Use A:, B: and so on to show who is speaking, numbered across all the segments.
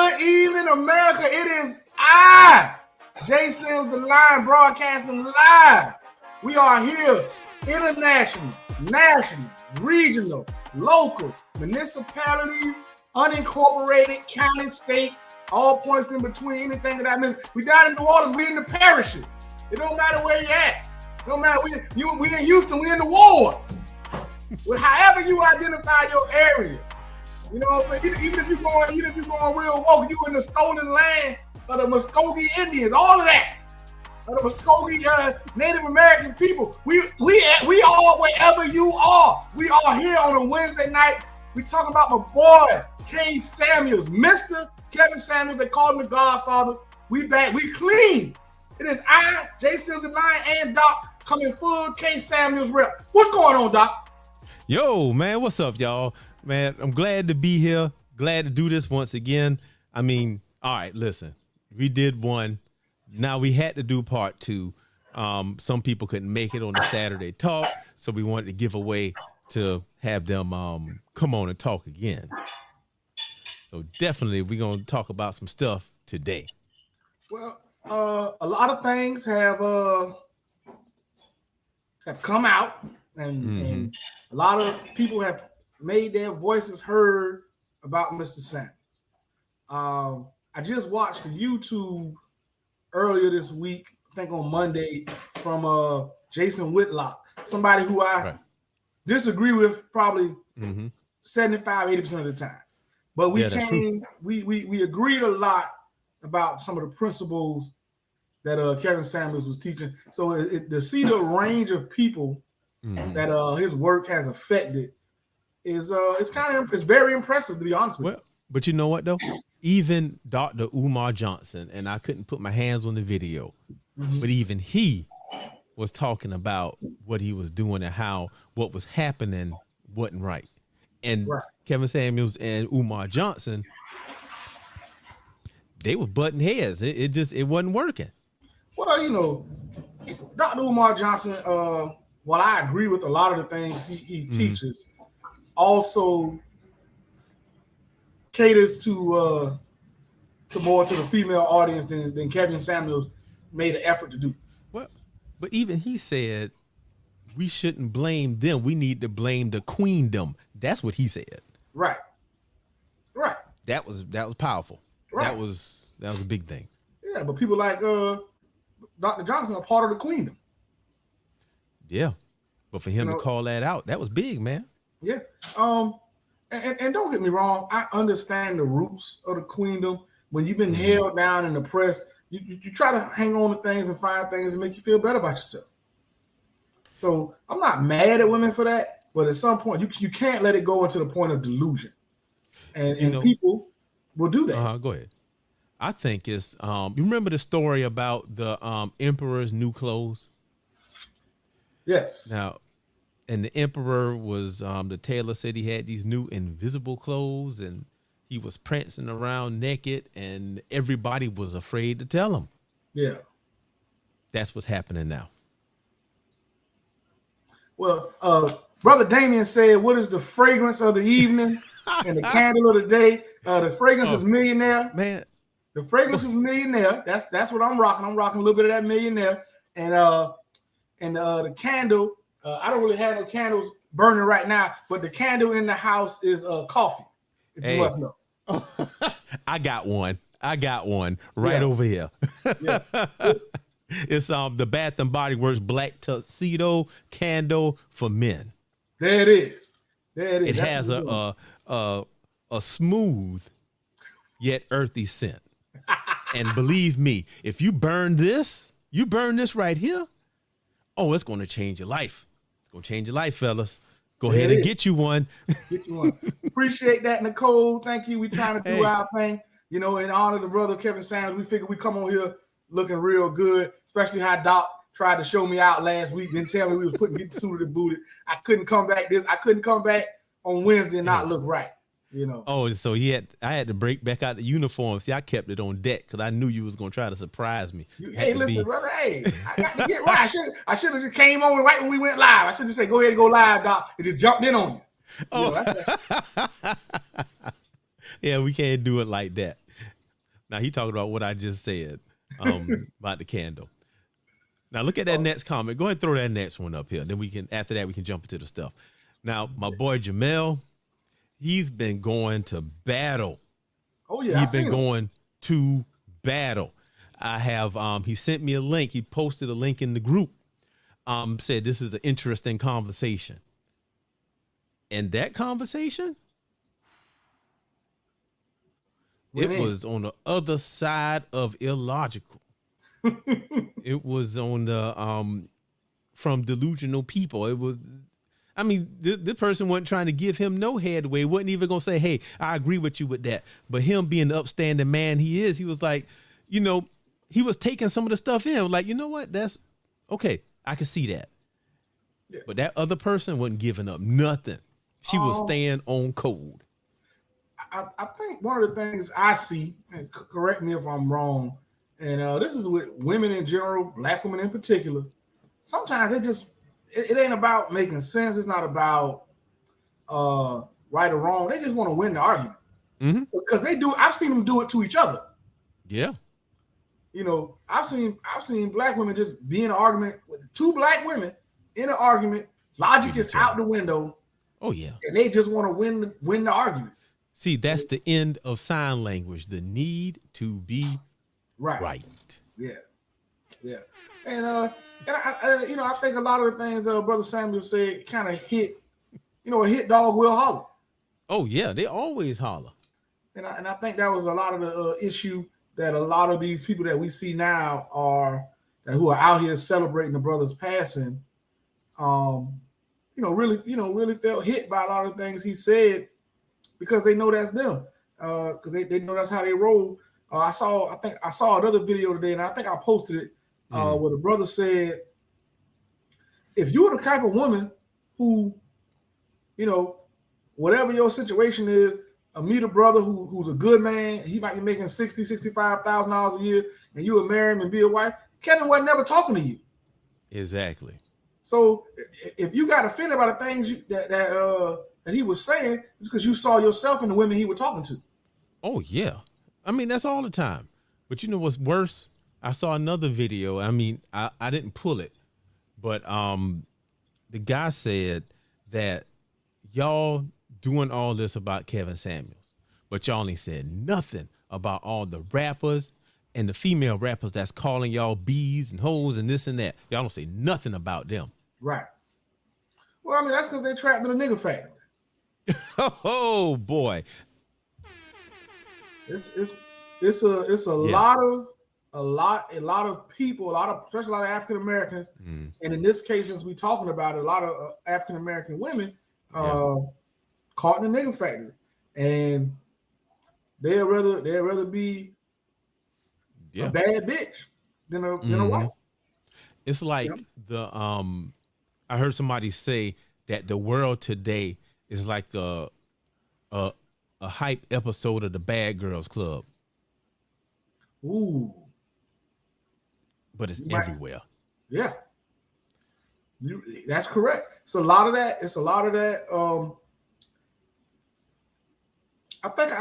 A: Good evening, America. It is I, Jay Sims, the Line, broadcasting live. We are here, international, national, regional, local, municipalities, unincorporated, county, state, all points in between, anything that I miss. We down in New Orleans, we in the parishes. It don't matter where you at. It don't matter. We in Houston, we in the wards. However you identify your area. You know what I'm saying? Even if you're going real woke, you in the stolen land of the Muskogee Indians, all of that. Of the Muskogee Native American people. We are wherever you are. We are here on a Wednesday night. We talking about my boy, Kay Samuels, Mr. Kevin Samuels. They call him the Godfather. We back. We clean. It is I, Jason Devine, and Doc coming full Kay Samuels rep. What's going on, Doc?
B: Yo, man, what's up, y'all? Man, I'm glad to be here. Glad to do this once again. I mean, all right, listen, we did one. Now we had to do part two. Some people couldn't make it on the Saturday talk, so we wanted to give away to have them come on and talk again. So definitely we're going to talk about some stuff today.
A: Well, a lot of things have come out, and a lot of people have made their voices heard about Mr. Samuels. I just watched the YouTube earlier this week, I think on Monday, from Jason Whitlock, somebody who I disagree with probably 75-80% of the time. But we we agreed a lot about some of the principles that Kevin Samuels was teaching. So to see the range of people that his work has affected is it's very impressive, to be honest with you.
B: But you know what though? Even Dr. Umar Johnson, and I couldn't put my hands on the video, but even he was talking about what he was doing and how what was happening wasn't right. And Kevin Samuels and Umar Johnson, they were butting heads. It wasn't working.
A: Well, you know, Dr. Umar Johnson, while I agree with a lot of the things he teaches, also caters to more to the female audience than Kevin Samuels made an effort to do.
B: Well, but even he said we shouldn't blame them. We need to blame the queendom. That's what he said.
A: Right.
B: That was powerful.
A: Right.
B: That was a big thing.
A: Yeah, but people like Dr. Johnson are part of the queendom.
B: Yeah, but for him to call that out, that was big, man.
A: Yeah. And don't get me wrong, I understand the roots of the queendom. When you've been held down and oppressed, you try to hang on to things and find things that make you feel better about yourself. So I'm not mad at women for that, but at some point you can't let it go into the point of delusion. And people will do that.
B: Go ahead. I think it's you remember the story about the emperor's new clothes?
A: Yes.
B: Now, and the emperor was the tailor said he had these new invisible clothes and he was prancing around naked and everybody was afraid to tell him.
A: Yeah.
B: That's what's happening now.
A: Well, Brother Damien said, what is the fragrance of the evening and the candle of the day? The fragrance is Millionaire.
B: Man.
A: The fragrance is Millionaire. That's what I'm rocking. I'm rocking a little bit of that Millionaire. And the candle, I don't really have no candles burning right now, but the candle in the house is coffee. If you must know.
B: I got one right over here.
A: Yeah.
B: It's the Bath and Body Works Black Tuxedo Candle for Men.
A: There it is.
B: It has a smooth yet earthy scent. And believe me, if you burn this right here, oh, it's going to change your life. It's going to change your life, fellas. Go ahead and get you one.
A: Get you one. Appreciate that, Nicole. Thank you. We're trying to do our thing. You know, in honor of the brother Kevin Samuels, we figured we come on here looking real good, especially how Doc tried to show me out last week. Didn't tell me we was getting suited and booted. I couldn't come back on Wednesday and not look right. You know. Oh,
B: so I had to break back out the uniform. See, I kept it on deck because I knew you was gonna try to surprise me.
A: Hey, listen, brother. Hey, I got to get right. I should have just came on right when we went live. I should have said, "Go ahead and go live, Doc," and just jumped in on you.
B: Oh, yeah, we can't do it like that. Now he talking about what I just said about the candle. Now look at that next comment. Go ahead and throw that next one up here. Then we can, after that, we can jump into the stuff. Now, my boy Jamel, he's been going to battle.
A: Oh yeah,
B: he's been going to battle. I have he sent me a link. He posted a link in the group. Said this is an interesting conversation. And that conversation, it was on the other side of illogical. It was on the from delusional people. It was, I mean, the person wasn't trying to give him no headway. Wasn't even gonna say, "Hey, I agree with you with that." But him being the upstanding man he is, he was like, you know, he was taking some of the stuff in. Like, you know what? That's okay. I can see that. Yeah. But that other person wasn't giving up nothing. She was staying on code.
A: I think one of the things I see, and correct me if I'm wrong, and this is with women in general, black women in particular, sometimes it ain't about making sense. It's not about right or wrong. They just want to win the argument.
B: Mm-hmm.
A: Because they do. I've seen them do it to each other.
B: Yeah.
A: You know, I've seen black women just be in an argument with two black women in an argument. Logic is out the window.
B: Oh yeah.
A: And they just want to win the argument.
B: See, that's the end of sign language. The need to be right.
A: Yeah. Yeah. And I think a lot of the things Brother Samuel said kind of hit, a hit dog will holler.
B: Oh yeah, they always holler.
A: And I think that was a lot of the issue that a lot of these people that we see now who are out here celebrating the brother's passing, really felt hit by a lot of things he said because they know that's them, because they know that's how they roll. I saw another video today, and I think I posted it, where the brother said, if you're the type of woman who, whatever your situation is, meet a brother who's a good man, he might be making $60,000, $65,000 a year, and you would marry him and be a wife, Kevin wasn't never talking to you.
B: Exactly.
A: So if you got offended by the things that he was saying, it's because you saw yourself in the women he was talking to.
B: Oh yeah. I mean, that's all the time. But you know what's worse? I saw another video. I mean, I didn't pull it, but the guy said that y'all doing all this about Kevin Samuels, but y'all ain't said nothing about all the rappers and the female rappers that's calling y'all bees and hoes and this and that. Y'all don't say nothing about them. Right.
A: Well, I mean, that's because they're trapped in a nigga factory.
B: Oh boy.
A: It's a lot of people, especially a lot of African Americans, and in this case, since we're talking about it, a lot of African American women caught in the nigga factory, and they'd rather be a bad bitch than a wife.
B: It's like I heard somebody say that the world today is like a hype episode of the Bad Girls Club.
A: Ooh.
B: But it's everywhere.
A: Yeah. That's correct. It's a lot of that. I think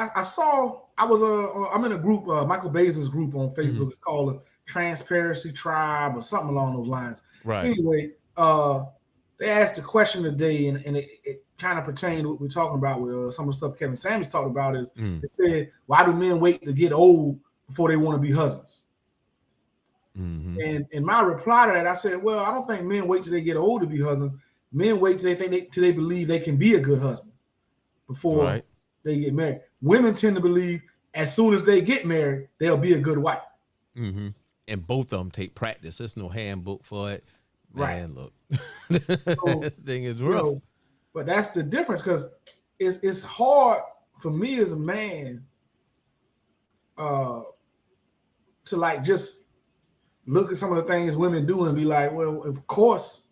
A: I'm in a group, Michael Bais's group on Facebook. It's called the Transparency Tribe or something along those lines.
B: Right.
A: Anyway, they asked a question today, and it kind of pertained to what we're talking about with some of the stuff Kevin Samuels talked about. Is it said, why do men wait to get old before they want to be husbands?
B: Mm-hmm.
A: And in my reply to that, I said, well, I don't think men wait till they get old to be husbands. Men wait till they believe they can be a good husband before they get married. Women tend to believe as soon as they get married, they'll be a good wife.
B: Mm-hmm. And both of them take practice. There's no handbook for it. Man, look,
A: so,
B: thing is rough.
A: But that's the difference, because it's hard for me as a man to like just look at some of the things women do and be like, well, of course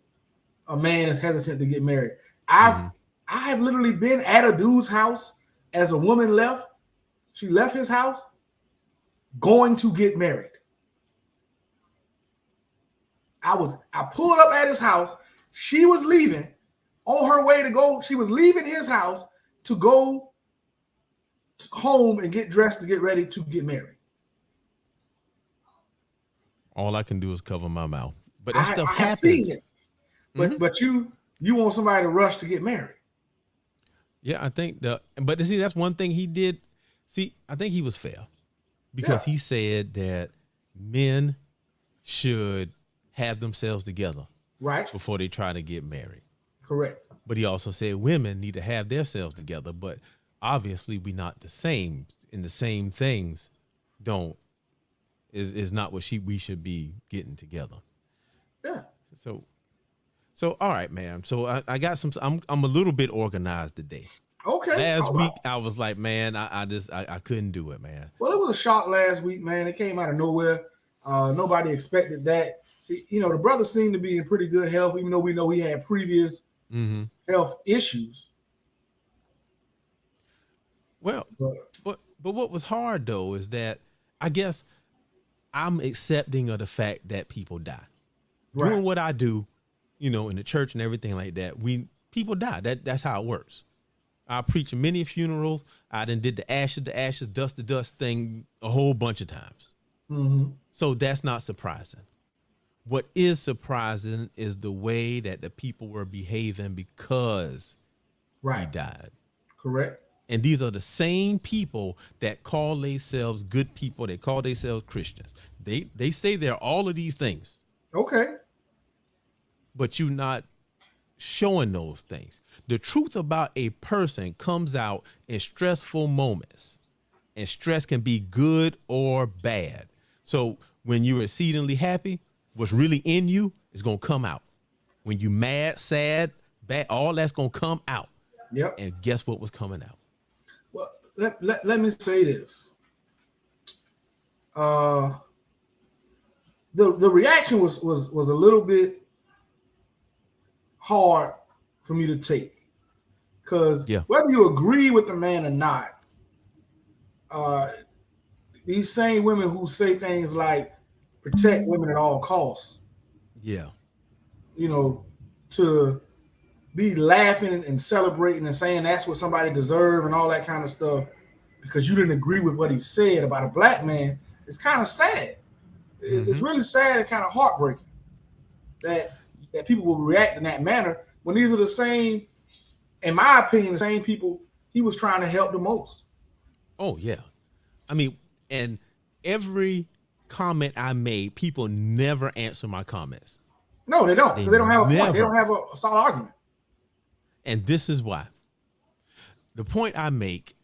A: a man is hesitant to get married. I have literally been at a dude's house as a woman left. She left his house going to get married. I pulled up at his house. She was leaving on her way to go. She was leaving his house to go home and get dressed to get ready to get married.
B: All I can do is cover my mouth. But that stuff
A: I have
B: happens.
A: seen this, but
B: Mhm.
A: but you want somebody to rush to get married.
B: Yeah, I think but see, that's one thing he did. See, I think he was fair because
A: Yeah.
B: he said that men should have themselves together
A: Right?
B: before they try to get married.
A: Correct.
B: But he also said women need to have themselves together. But obviously, we not the same, and the same things don't is not what we should be getting together.
A: Yeah.
B: So all right, man. So I got some. I'm a little bit organized today.
A: Okay.
B: Last
A: All
B: week
A: right.
B: I was like, man, I couldn't do it, man.
A: Well, it was a shock last week, man. It came out of nowhere. Nobody expected that. You know, the brother seemed to be in pretty good health, even though we know he had previous
B: Mm-hmm.
A: health issues.
B: Well,
A: But
B: but what was hard though is that I guess I'm accepting of the fact that people die.
A: right.
B: Doing what I do, in the church and everything like that, people die. That's how it works. I preach at many funerals. I done did the ashes to ashes, dust to dust thing a whole bunch of times.
A: Mm-hmm.
B: So that's not surprising. What is surprising is the way that the people were behaving because he
A: Right.
B: died.
A: Correct.
B: And these are the same people that call themselves good people. They call themselves Christians. They say they're all of these things,
A: Okay.
B: but you're not showing those things. The truth about a person comes out in stressful moments, and stress can be good or bad. So when you're exceedingly happy, what's really in you is going to come out. When you mad, sad, bad, all that's going to come out.
A: Yep.
B: And guess what was coming out?
A: Well, let me say this. The reaction was a little bit hard for me to take, because
B: Yeah.
A: whether you agree with the man or not, these same women who say things like protect women at all costs,
B: Yeah.
A: To be laughing and celebrating and saying that's what somebody deserve and all that kind of stuff because you didn't agree with what he said about a black man, it's kind of sad. It's really sad and kind of heartbreaking that people will react in that manner when these are the same, in my opinion, the same people he was trying to help the most.
B: Oh, yeah. I mean, and every comment I made, people never answer my comments.
A: No, they don't, because they don't have a point. They
B: never.
A: don't have a solid argument.
B: And this is why. The point I make,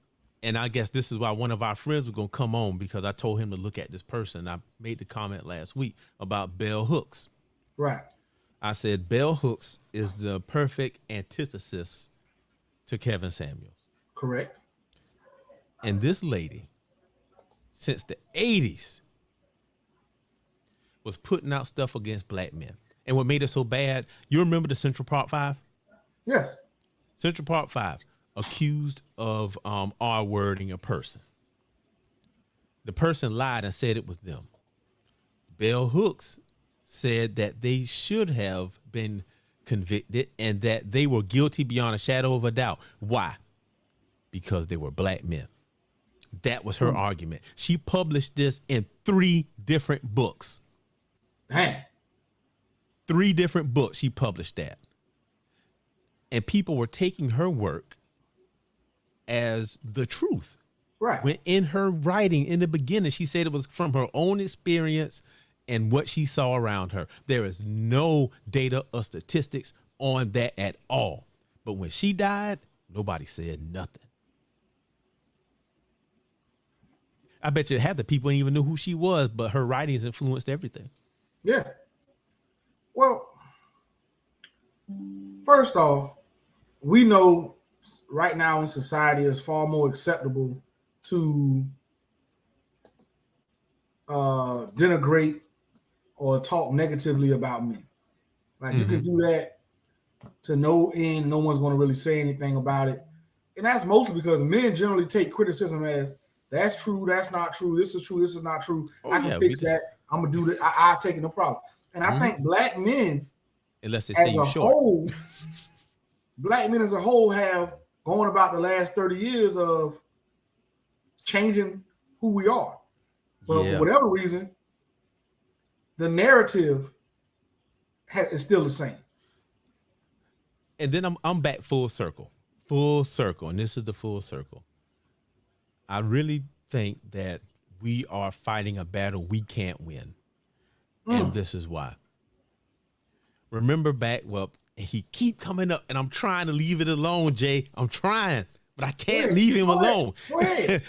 B: and I guess this is why one of our friends was going to come on, because I told him to look at this person. I made the comment last week about Bell Hooks.
A: Right.
B: I said Bell Hooks is the perfect antithesis to Kevin Samuels.
A: Correct.
B: And this lady, since the 80s, was putting out stuff against black men. And what made it so bad, you remember the Central Park 5?
A: Yes.
B: Central Park 5 accused of R-wording a person. The person lied and said it was them. Bell Hooks said that they should have been convicted and that they were guilty beyond a shadow of a doubt. Why? Because they were black men. That was her argument. She published this in 3 different books.
A: Dang.
B: 3 different books she published that. And people were taking her work as the truth.
A: Right.
B: When in her writing in the beginning, she said it was from her own experience and what she saw around her. There is no data or statistics on that at all. But when she died, nobody said nothing. I bet you half the people didn't even know who she was, but her writings influenced everything.
A: Yeah. Well, first off, we know right now in society it's far more acceptable to denigrate or talk negatively about men. Like you can do that to no end. No one's going to really say anything about it. And that's mostly because men generally take criticism as that's true, that's not true, this is true, this is not true. I can fix that. I'm going to do that. I take it, no problem. And I think black men,
B: unless they say
A: as
B: you
A: a
B: short.
A: whole, black men as a whole have gone about the last 30 years of changing who we are. But for whatever reason, the narrative is still the same.
B: And then I'm back full circle, and this is the full circle. I really think that we are fighting a battle we can't win, and this is why. Remember back, well, he keep coming up, and I'm trying to leave it alone, Jay. I'm trying, but I can't leave him alone.
A: Go ahead.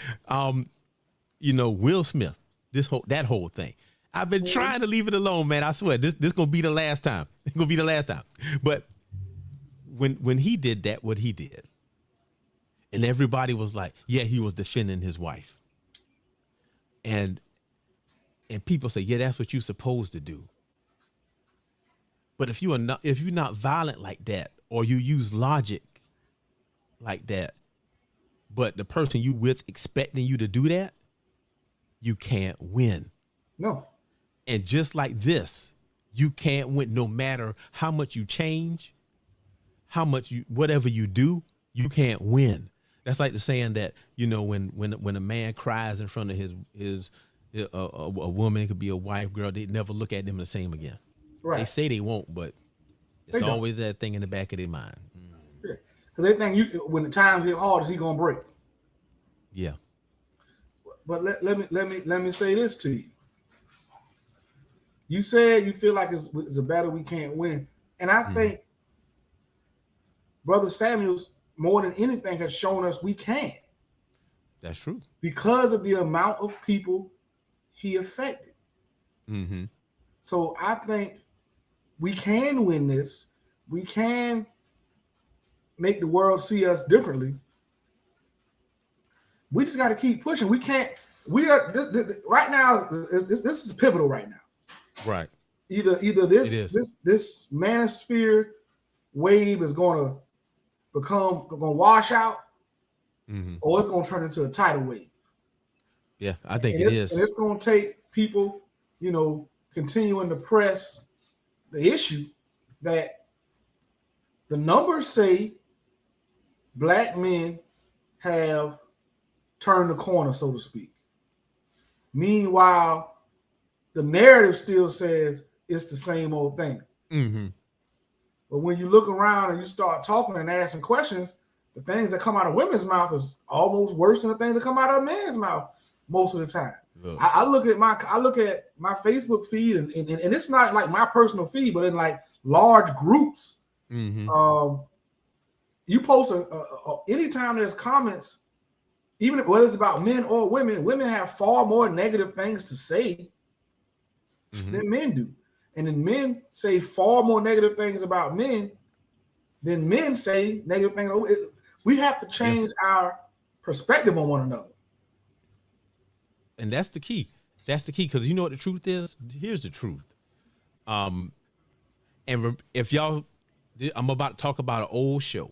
B: You know, Will Smith, that whole thing. I've been trying to leave it alone, man. I swear, this gonna be the last time. It's gonna be the last time. But when he did that, what he did, and everybody was like, yeah, he was defending his wife. And people say, yeah, that's what you're supposed to do. But if you're not violent like that, or you use logic like that, but the person you with expecting you to do that, you can't win.
A: No.
B: And just like this, you can't win no matter how much you change, whatever you do, you can't win. That's like the saying that, you know, when a man cries in front of a woman, it could be a wife, girl, they never look at them the same again.
A: Right.
B: They say they won't, but it's always that thing in the back of their mind.
A: Because they think when the times get hard, is he gonna break?
B: Yeah.
A: But let me say this to you. You said you feel like it's a battle we can't win, and I think Brother Samuels, more than anything, has shown us we can.
B: That's true.
A: Because of the amount of people he affected.
B: Mm-hmm.
A: So I think we can win this. We can make the world see us differently. We just got to keep pushing. We can't. We are right now. This is pivotal right now.
B: Right.
A: Either this manosphere wave is going to wash out, or it's going to turn into a tidal wave.
B: Yeah, I think
A: it is. And it's going to take people, you know, continuing to press the issue that the numbers say Black men have turned the corner, so to speak. Meanwhile, the narrative still says it's the same old thing.
B: Mm-hmm.
A: But when you look around and you start talking and asking questions, the things that come out of women's mouth is almost worse than the things that come out of men's mouth most of the time. I look at my Facebook feed, and it's not like my personal feed, but in like large groups. Mm-hmm. You post anytime there's comments, even whether it's about men or women have far more negative things to say than men do. And then men say far more negative things about men than men say negative things. We have to change our perspective on one another.
B: And that's the key. That's the key, because you know what the truth is? Here's the truth. And if y'all, I'm about to talk about an old show.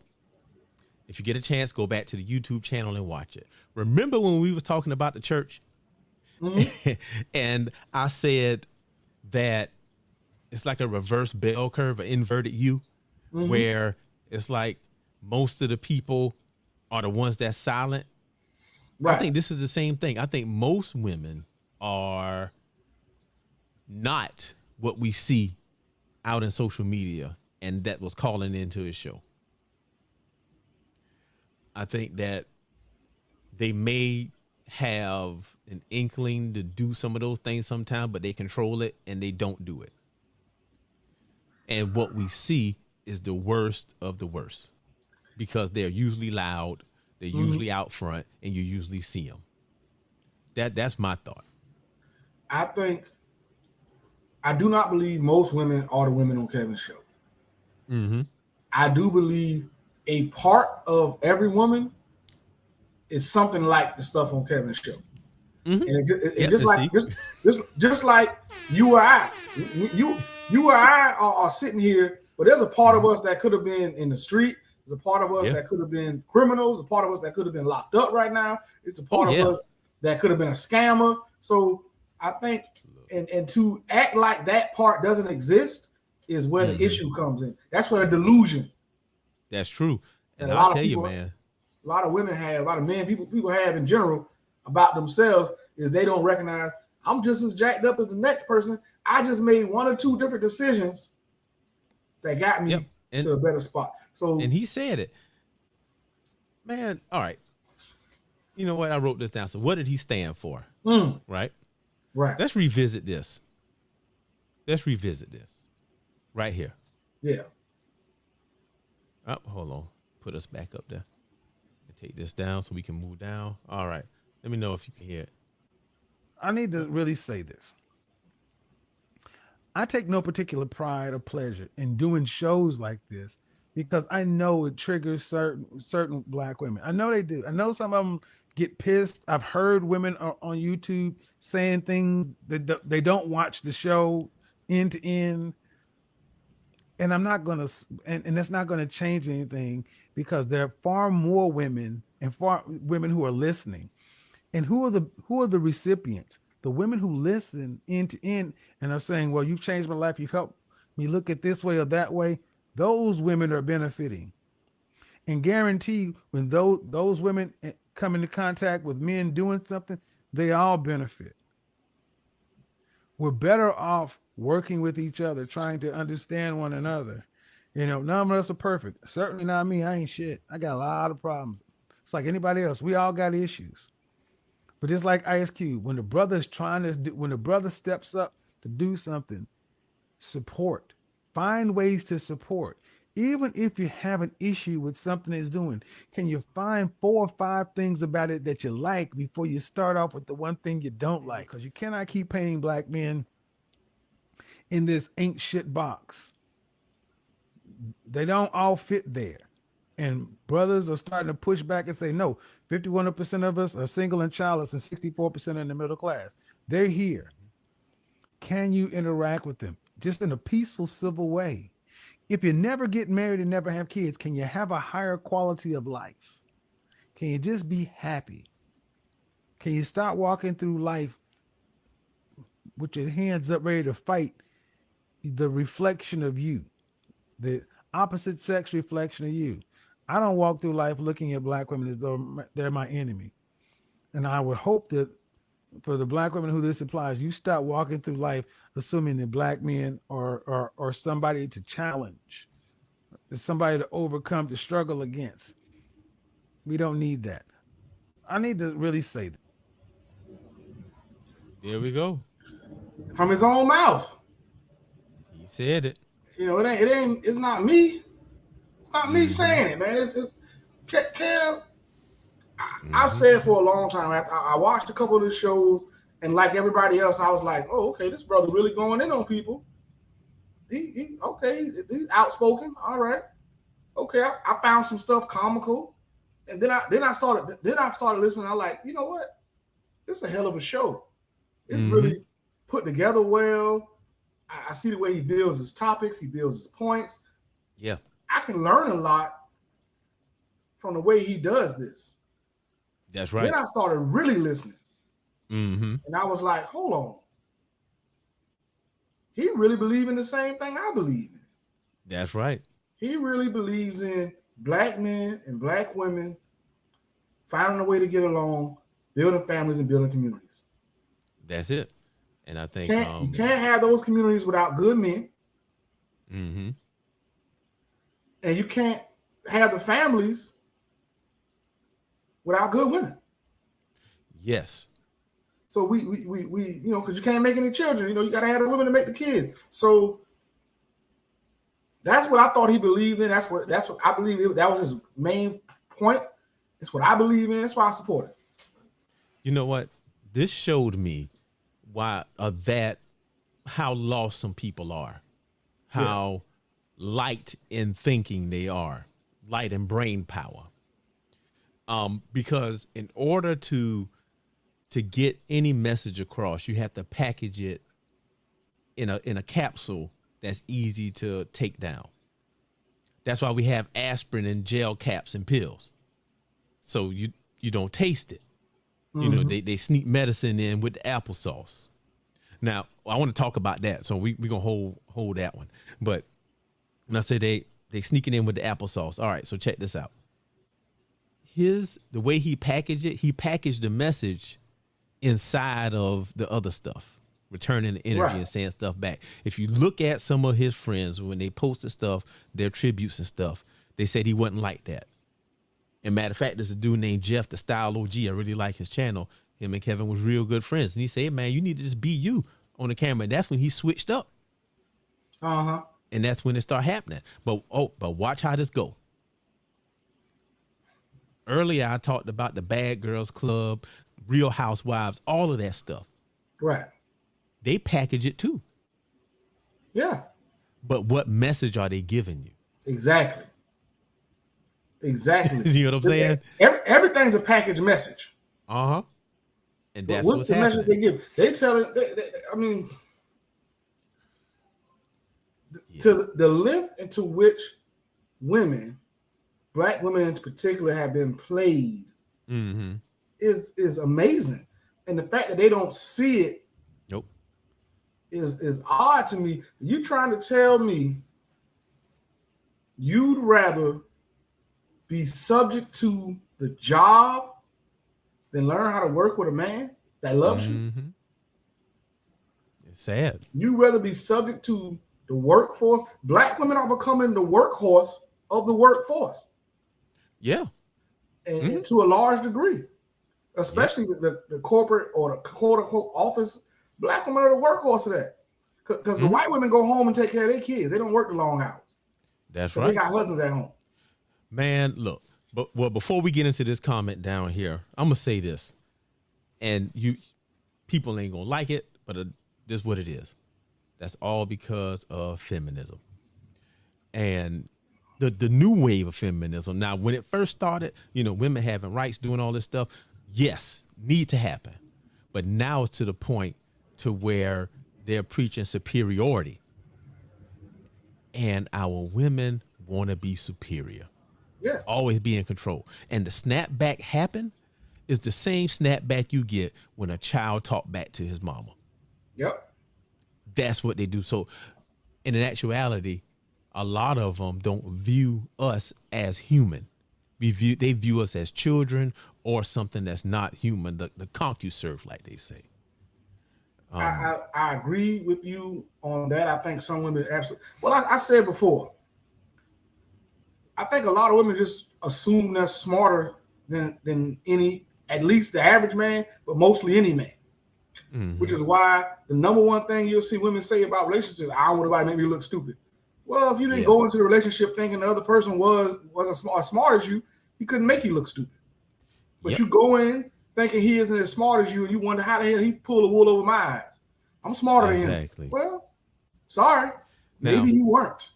B: If you get a chance, go back to the YouTube channel and watch it. Remember when we was talking about the church? And I said that it's like a reverse bell curve, an inverted U, where it's like most of the people are the ones that's silent. Right. I think this is the same thing. I think most women are not what we see out in social media, and that was calling into his show. I think that they may have an inkling to do some of those things sometimes, but they control it and they don't do it. And what we see is the worst of the worst, because they're usually loud, they're usually out front, and you usually see them. That's my thought.
A: I do not believe most women are the women on Kevin's show. I do believe a part of every woman is something like the stuff on Kevin's show. And just like you or I, you or I are sitting here, but there's a part of us that could have been in the street. There's a part of us that could have been criminals. A part of us that could have been locked up right now. It's a part of us that could have been a scammer. So I think, and to act like that part doesn't exist is where the issue comes in. That's where the delusion.
B: That's true. And I'll tell you, man,
A: a lot of women have, a lot of men, people have in general about themselves is they don't recognize I'm just as jacked up as the next person. I just made one or two different decisions that got me
B: and,
A: to a better spot. So,
B: and he said it, man. All right, you know what? I wrote this down. So what did he stand for? Right. Let's revisit this. Right here.
A: Yeah.
B: Oh, hold on. Put us back up there. Take this down so we can move down. All right. Let me know if you can hear it.
C: I need to really say this. I take no particular pride or pleasure in doing shows like this because I know it triggers certain black women. I know they do. I know some of them get pissed. I've heard women on YouTube saying things that they don't watch the show end to end. And I'm not going to, and that's not going to change anything because there are far more women and far women who are listening. And who are the recipients? The women who listen end to end and are saying, well, you've changed my life. You've helped me look at this way or that way. Those women are benefiting. And guarantee when those women come into contact with men doing something, they all benefit. We're better off working with each other, trying to understand one another. You know, none of us are perfect. Certainly not me. I ain't shit. I got a lot of problems. It's like anybody else. We all got issues. But just like Ice Cube, when the brother steps up to do something, support. Find ways to support. Even if you have an issue with something it's doing, can you find 4 or 5 things about it that you like before you start off with the one thing you don't like? Because you cannot keep painting black men in this ain't shit box. They don't all fit there. And brothers are starting to push back and say, no, 51% of us are single and childless and 64% in the middle class. They're here. Can you interact with them just in a peaceful, civil way? If you never get married and never have kids, can you have a higher quality of life? Can you just be happy? Can you stop walking through life with your hands up ready to fight the reflection of you, the opposite sex reflection of you? I don't walk through life looking at black women as though they're my enemy. And I would hope that for the black women who this applies, you stop walking through life assuming that black men are somebody to challenge, somebody to overcome, to struggle against. We don't need that. I need to really say that.
B: There we go.
A: From his own mouth.
B: He said it.
A: You know, it's not me. It's not me saying it, man. It's Kev. I've said for a long time. I watched a couple of the shows, and like everybody else, I was like, "Oh, okay, this brother really going in on people. He's outspoken. All right, okay." I found some stuff comical, and then I started listening. I'm like, you know what? This is a hell of a show. It's really put together well. I see the way he builds his topics. He builds his points.
B: Yeah,
A: I can learn a lot from the way he does this.
B: That's right.
A: Then I started really listening.
B: And
A: I was like, hold on. He really believes in the same thing I believe in.
B: That's right.
A: He really believes in black men and black women finding a way to get along, building families and building communities.
B: That's it. And I think
A: you can't have those communities without good men. And you can't have the families without good women.
B: Yes.
A: So we you know, because you can't make any children, you know, you got to have the women to make the kids. So that's what I thought he believed in. That's what I believe. That was his main point. It's what I believe in. That's why I support it.
B: You know what? This showed me how lost some people are, how light in thinking they are, light in brain power. Because in order to get any message across, you have to package it in a capsule that's easy to take down. That's why we have aspirin and gel caps and pills, so you don't taste it. You know, they sneak medicine in with the applesauce. Now, I want to talk about that, so we're gonna hold that one. But when I say they sneak it in with the applesauce, all right. So check this out. The way he packaged it, he packaged the message inside of the other stuff, returning the energy
A: Right.
B: and saying stuff back. If you look at some of his friends when they posted stuff, their tributes and stuff, they said he wasn't like that. And matter of fact, there's a dude named Jeff, the Style OG. I really like his channel. Him and Kevin was real good friends. And he said, hey, man, you need to just be you on the camera. And that's when he switched up.
A: Uh-huh.
B: And that's when it started happening. But watch how this go. Earlier, I talked about the Bad Girls Club, Real Housewives, all of that stuff.
A: Right.
B: They package it too.
A: Yeah.
B: But what message are they giving you?
A: Exactly. Exactly.
B: You know what I'm saying?
A: Everything's a package message.
B: Uh-huh. And
A: But
B: that's
A: what's the message they
B: happening.
A: give? They tell it. I mean,
B: Yeah.
A: to the length into which women, black women in particular, have been played
B: Mm-hmm.
A: is amazing, and the fact that they don't see it
B: Nope.
A: is odd to me. You trying to tell me you'd rather be subject to the job than learn how to work with a man that loves you?
B: Mm-hmm. It's sad.
A: You'd rather be subject to the workforce. Black women are becoming the workhorse of the workforce,
B: Yeah.
A: and to a large degree, especially the corporate or the quote unquote office. Black women are the workhorse of that, because the white women go home and take care of their kids. They don't work the long hours.
B: That's
A: 'Cause
B: right.
A: they got husbands at home.
B: Man, look, before we get into this comment down here, I'm gonna say this, and people ain't gonna like it, but this is what it is. That's all because of feminism and the new wave of feminism. Now, when it first started, women having rights, doing all this stuff, yes, need to happen, but now it's to the point to where they're preaching superiority, and our women want to be superior.
A: Yeah.
B: Always be in control. And the snapback happen is the same snapback you get when a child talk back to his mama.
A: Yep.
B: That's what they do. So in actuality, a lot of them don't view us as human. They view us as children or something that's not human, the CompuServe, like they say.
A: I agree with you on that. I think some women absolutely. Well, I said before, I think a lot of women just assume they're smarter than any, at least the average man, but mostly any man.
B: Mm-hmm.
A: Which is why the number one thing you'll see women say about relationships is, I don't want anybody to make me look stupid. Well, if you didn't go into the relationship thinking the other person wasn't as smart as you, he couldn't make you look stupid. But you go in thinking he isn't as smart as you, and you wonder how the hell he pulled the wool over my eyes. I'm smarter than him. Well, sorry. Maybe you weren't.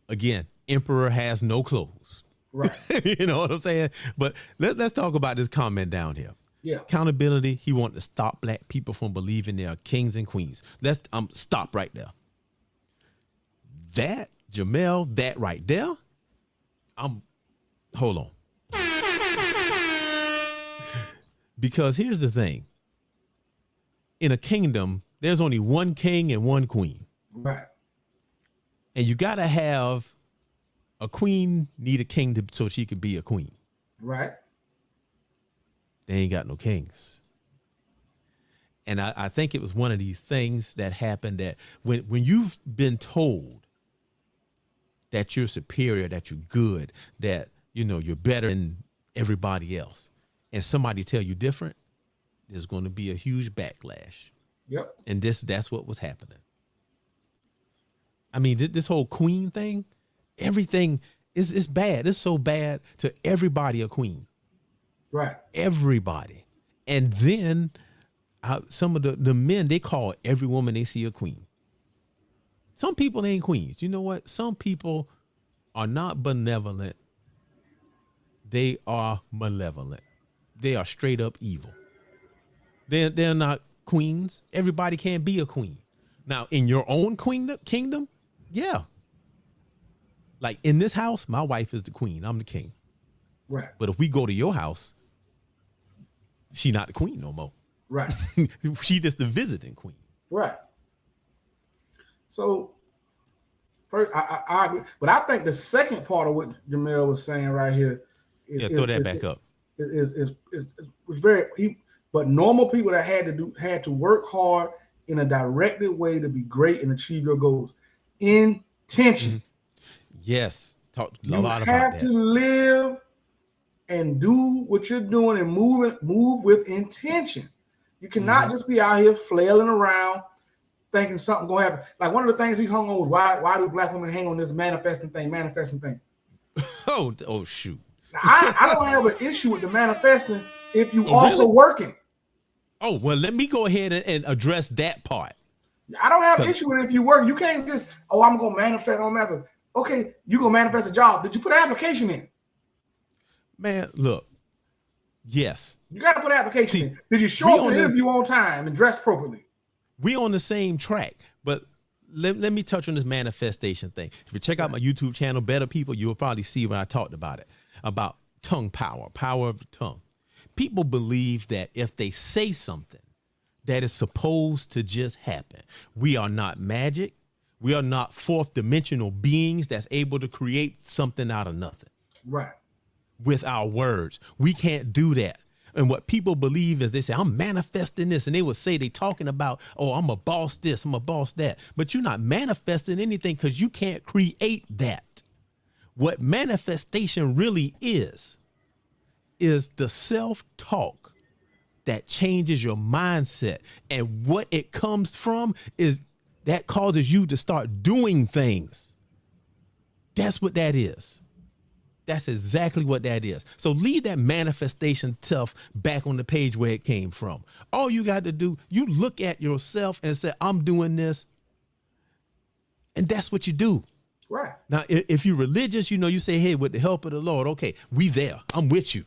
B: Again, emperor has no clothes.
A: Right.
B: You know what I'm saying? But let's talk about this comment down here.
A: Yeah.
B: Accountability. He wanted to stop black people from believing they are kings and queens. Let's stop right there. That, Jamel, that right there. Hold on. Because here's the thing. In a kingdom, there's only one king and one queen.
A: Right.
B: And you got to have a queen need a king so she could be a queen.
A: Right.
B: They ain't got no kings. And I think it was one of these things that happened that when you've been told that you're superior, that you're good, that, you're better than everybody else, and somebody tell you different, there's going to be a huge backlash.
A: Yep.
B: And that's what was happening. I mean, this whole queen thing, everything is bad. It's so bad to everybody a queen.
A: Right.
B: Everybody. And then some of the men, they call every woman they see a queen. Some people ain't queens. You know what? Some people are not benevolent. They are malevolent. They are straight up evil. They're not queens. Everybody can't be a queen. Now, in your own kingdom, yeah. Like in this house, my wife is the queen. I'm the king.
A: Right.
B: But if we go to your house, she not the queen no more.
A: Right.
B: She just the visiting queen.
A: Right. So, first, I agree. But I think the second part of what Jamel was saying right here
B: Throw that back up.
A: Is very. But normal people that had to work hard in a directed way to be great and achieve your goals. Intention.
B: Yes. Talk a
A: You
B: lot about
A: have
B: that.
A: to live and do what you're doing and move with intention. You cannot just be out here flailing around thinking something gonna happen. Like one of the things he hung on was why do black women hang on this manifesting thing?
B: Oh shoot.
A: Now, I don't have an issue with the manifesting if you also
B: really?
A: working.
B: Oh, well, let me go ahead and address that part.
A: I don't have an issue with it if you work. You can't just, I'm gonna manifest. Okay, you gonna manifest a job. Did you put an application in?
B: Man, look. Yes.
A: You got to put an application in. Did you show up to the interview on time and dress appropriately?
B: We on the same track, but let me touch on this manifestation thing. If you check out my YouTube channel, Better People, you'll probably see when I talked about it, about tongue power of the tongue. People believe that if they say something, that is supposed to just happen. We are not magic. We are not fourth dimensional beings that's able to create something out of nothing.
A: Right.
B: With our words. We can't do that. And what people believe is they say, I'm manifesting this. And they will say they talking about, I'm a boss this, I'm a boss that. But you're not manifesting anything because you can't create that. What manifestation really is the self-talk that changes your mindset. And what it comes from is that causes you to start doing things. That's what that is. That's exactly what that is. So leave that manifestation stuff back on the page where it came from. All you got to do, you look at yourself and say, I'm doing this. And that's what you do.
A: Right.
B: Now, if you're religious, you say, hey, with the help of the Lord, okay, we there. I'm with you.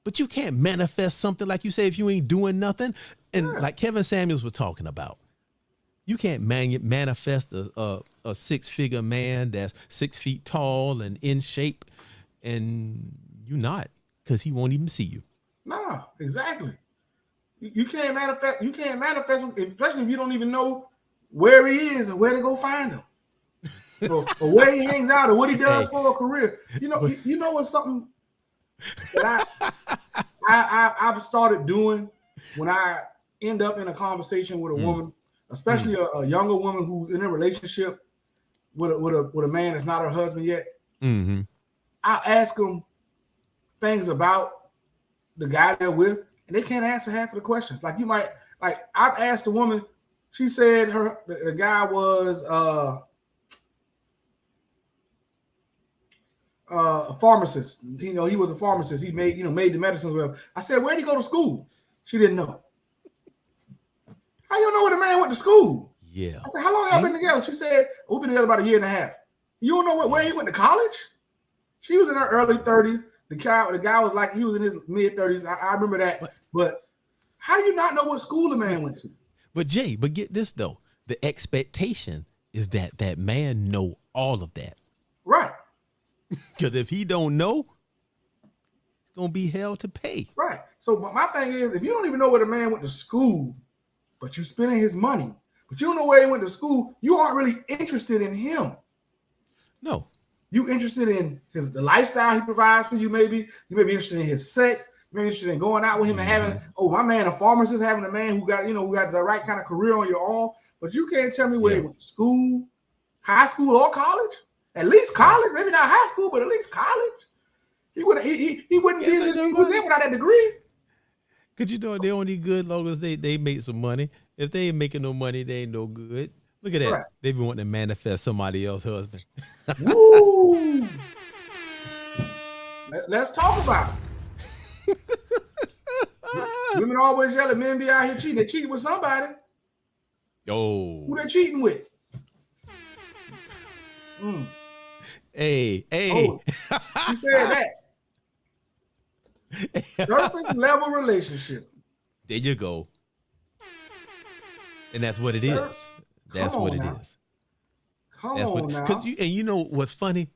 B: But you can't manifest something like you say if you ain't doing nothing. And like Kevin Samuels was talking about. You can't manifest a six-figure man that's 6 feet tall and in shape, and you're not, because he won't even see you.
A: No, exactly. You can't manifest. You can't manifest, especially if you don't even know where he is and where to go find him, or where he hangs out, or what he does for a career. You know what's something that I've started doing when I end up in a conversation with a woman. Especially a younger woman who's in a relationship with a man that's not her husband yet.
B: Mm-hmm.
A: I ask them things about the guy they're with, and they can't answer half of the questions. I've asked a woman, she said the guy was a pharmacist. He was a pharmacist. He made the medicines. Well, I said, where'd he go to school? She didn't know. How you know where the man went to school?
B: Yeah.
A: I said, how long y'all been together? She said, we've been together about 1.5 years. You don't know where he went to college? She was in her early 30s. The guy was like, he was in his mid 30s. I remember that. But how do you not know what school the man went to?
B: But Jay, get this though. The expectation is that man know all of that.
A: Right.
B: Because if he don't know, it's going to be hell to pay.
A: Right. So my thing is, if you don't even know where the man went to school, but you're spending his money, but you don't know where he went to school, you aren't really interested in him.
B: No.
A: You interested in the lifestyle he provides for you, maybe. You may be interested in his sex. You may be interested in going out with him and having, my man, a pharmacist, having a man who got the right kind of career on your arm. But you can't tell me where he went to school, high school or college. At least college, maybe not high school, but at least college. He wouldn't be he was in without that degree.
B: Because they only good long as they make some money. If they ain't making no money, they ain't no good. Look at that. Right. They be wanting to manifest somebody else's husband.
A: Woo! Let's talk about it. Women always yell at men be out here cheating. They cheating with somebody.
B: Oh.
A: Who they cheating with?
B: Hey.
A: Oh, you said that. Surface level relationship.
B: There you go. And that's what it is. That's what it is.
A: Come on now.
B: Because you know what's funny?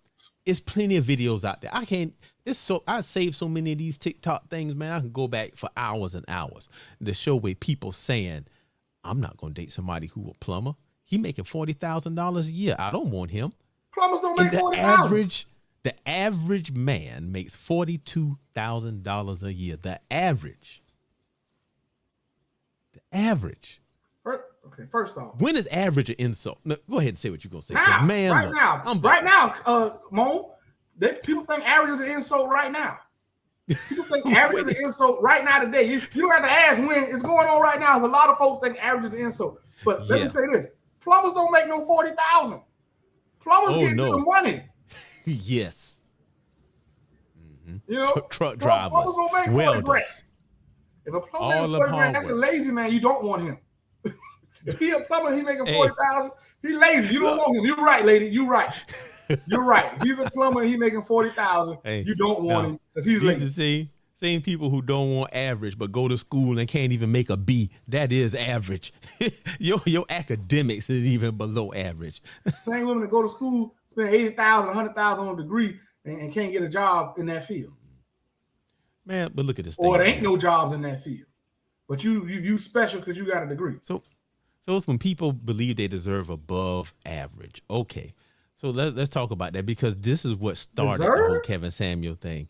B: It's plenty of videos out there. I saved so many of these TikTok things, man. I can go back for hours and hours to show where people saying, I'm not going to date somebody who a plumber. He making $40,000 a year. I don't want him.
A: Plumbers don't make $40,000.
B: The average man makes $42,000 a year. The average.
A: First Okay, first off,
B: When is average an insult? No, go ahead and say what you're gonna say.
A: now,
B: Man,
A: right
B: look,
A: now,
B: I'm
A: right now, Mo, people think average is an insult right now. People think average is an insult right now today. You don't have to ask when it's going on right now. There's a lot of folks think average is an insult. But let me say this: plumbers don't make no 40,000. Plumbers get to the money.
B: Yes.
A: You know,
B: truck drivers,
A: plumbers don't make 40 grand. If a plumber makes 40 grand, that's a lazy man. You don't want him. If he a plumber, he making 40,000. He lazy. You don't want him. You're right, lady. You're right. You're right. He's a plumber. He making 40,000. You don't want him because he's lazy.
B: Same people who don't want average but go to school and can't even make a B. That is average. your academics is even below average.
A: Same women that go to school, spend 80,000, 100,000 on a degree and can't get a job in that field.
B: Man, but look at this.
A: Or there ain't no jobs in that field. But you special because you got a degree.
B: So it's when people believe they deserve above average. Okay. So let's talk about that because this is what started the whole Kevin Samuel thing.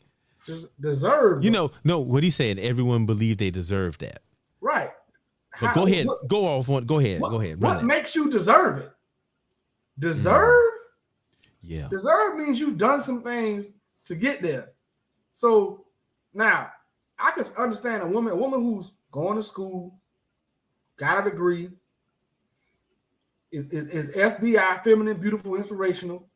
A: Deserve.
B: No, what he said, everyone believed they deserved that.
A: Right.
B: But go ahead. Go off one. Go ahead. Go ahead.
A: What makes you deserve it? Deserve?
B: Yeah.
A: Deserve means you've done some things to get there. So now I could understand a woman who's going to school, got a degree, is FBI, feminine, beautiful, inspirational.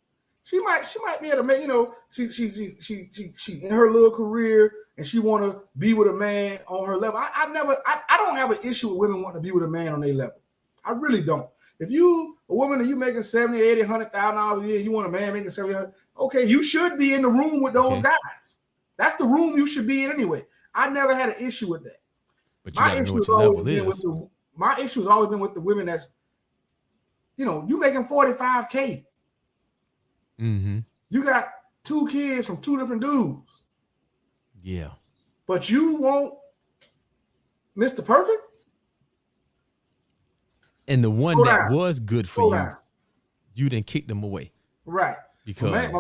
A: She might be able to make, she in her little career and she want to be with a man on her level. I don't have an issue with women wanting to be with a man on their level. I really don't. If you a woman and you making 70, 80, $100,000 a year, you want a man making 70, okay, you should be in the room with those guys. That's the room you should be in anyway. I never had an issue with that.
B: But my issue has always been
A: with the women that's, you making 45K.
B: Mm-hmm.
A: You got 2 kids from 2 different dudes.
B: Yeah.
A: But you want Mr. Perfect?
B: And the one that was good for you, you didn't kick them away.
A: Right.
B: Because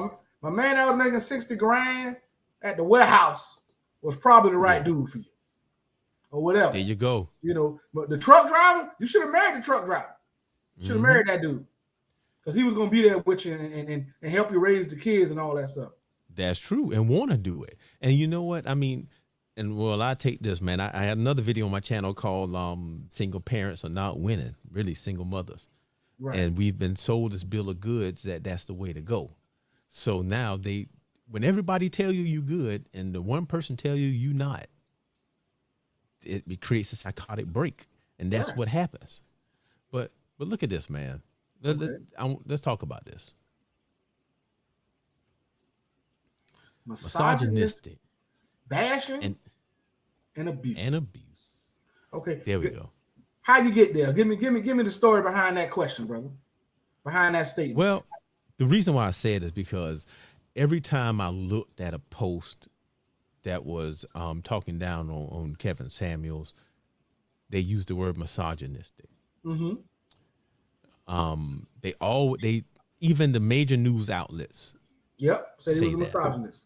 A: my man that was making 60 grand at the warehouse was probably the right dude for you. Or whatever.
B: There you go.
A: But the truck driver, you should have married the truck driver. You should have married that dude. Because he was going to be there with you and help you raise the kids and all that stuff.
B: That's true. And want to do it. And you know what? I mean, I take this, man. I had another video on my channel called Single Parents Are Not Winning, really single mothers. Right. And we've been sold this bill of goods that's the way to go. So now when everybody tell you good and the one person tell you not, it creates a psychotic break. And that's what happens. But look at this, man. Let's talk about this. Misogynistic,
A: bashing, and abuse. Okay,
B: there we go.
A: How you get there? Give me the story behind that question, brother. Behind that statement.
B: Well, the reason why I said is because every time I looked at a post that was talking down on Kevin Samuels, they used the word misogynistic.
A: Mm-hmm.
B: Even the major news outlets.
A: Yep, say he was a misogynist.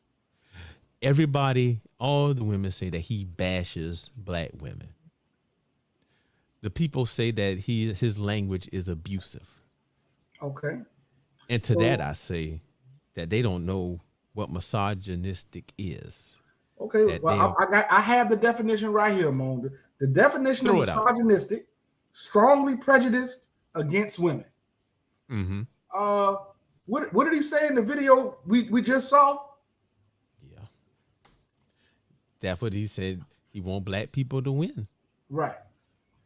B: Everybody, all the women say that he bashes black women. The people say that his language is abusive.
A: Okay.
B: And to that I say that they don't know what misogynistic is.
A: Okay, well I have the definition right here, Moan. The definition of misogynistic, strongly prejudiced against women.
B: Mm-hmm.
A: What did he say in the video we just saw?
B: Yeah, that's what he said. He want black people to win. Right.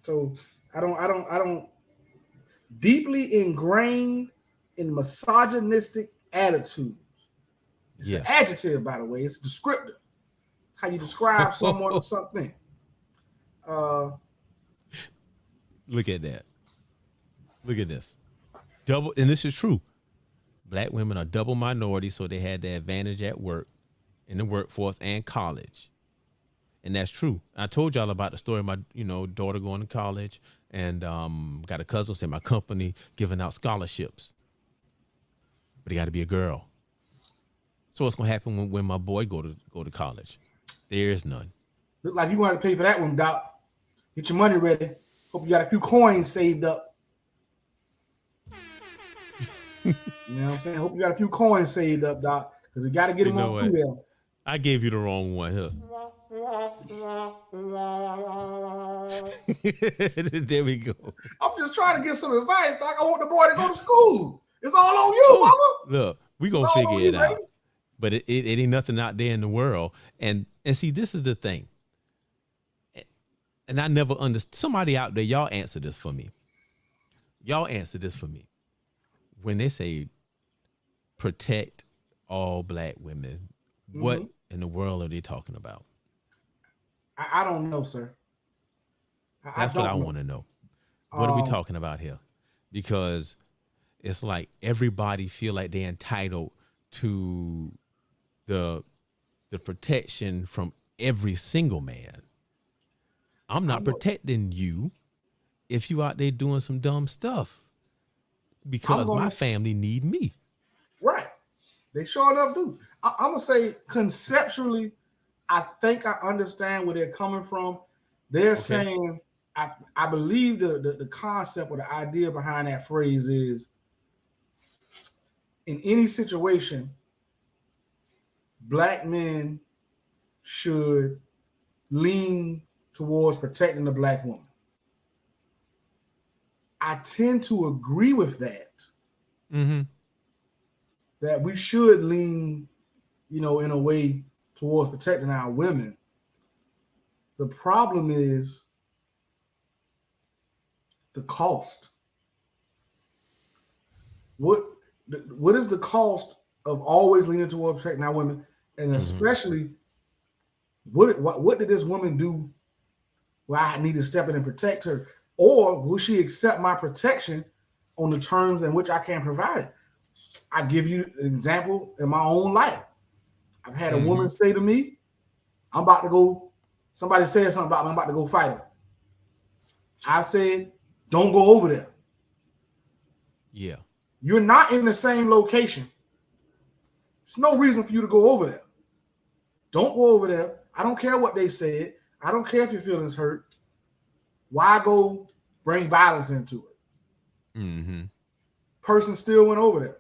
A: So I don't deeply ingrained in misogynistic attitudes. It's an adjective, by the way. It's a descriptor. How you describe someone or something.
B: Look at that. Look at this. Double, and this is true. Black women are double minorities, so they had the advantage at work, in the workforce, and college. And that's true. I told y'all about the story of my, daughter going to college, and got a cousin in my company giving out scholarships. But it got to be a girl. So what's gonna happen when my boy go to college? There is none.
A: Look like you want to pay for that one, Doc. Get your money ready. Hope you got a few coins saved up. You know what I'm saying? Hope you got a few coins saved up, Doc, because we got to get them on through there.
B: I gave you the wrong one here. There we go.
A: I'm just trying to get some advice, Doc. I want the boy to go to school. It's all on you, mama.
B: Look, we gonna figure it out. But it ain't nothing out there in the world. And see, this is the thing. And I never understood. Somebody out there, y'all answer this for me. Y'all answer this for me. When they say protect all black women, what in the world are they talking about?
A: I don't know, sir.
B: That's what I want to know. What are we talking about here? Because it's like everybody feel like they're entitled to the protection from every single man. I'm not protecting you if you out there doing some dumb stuff because my family need me.
A: Right. They sure enough do. I'm going to say conceptually, I think I understand where they're coming from. They're saying, I believe the concept or the idea behind that phrase is in any situation, black men should lean towards protecting the black woman. I tend to agree with that. That we should lean, in a way towards protecting our women. The problem is the cost. What is the cost of always leaning towards protecting our women, and especially what did this woman do where I need to step in and protect her, or will she accept my protection on the terms in which I can provide it? I give you an example in my own life. I've had a woman say to me, I'm about to go, somebody said something about me, I'm about to go fight her. I said, don't go over there.
B: Yeah.
A: You're not in the same location. There's no reason for you to go over there. Don't go over there. I don't care what they said. I don't care if your feelings hurt. Why go bring violence into it? Person still went over there.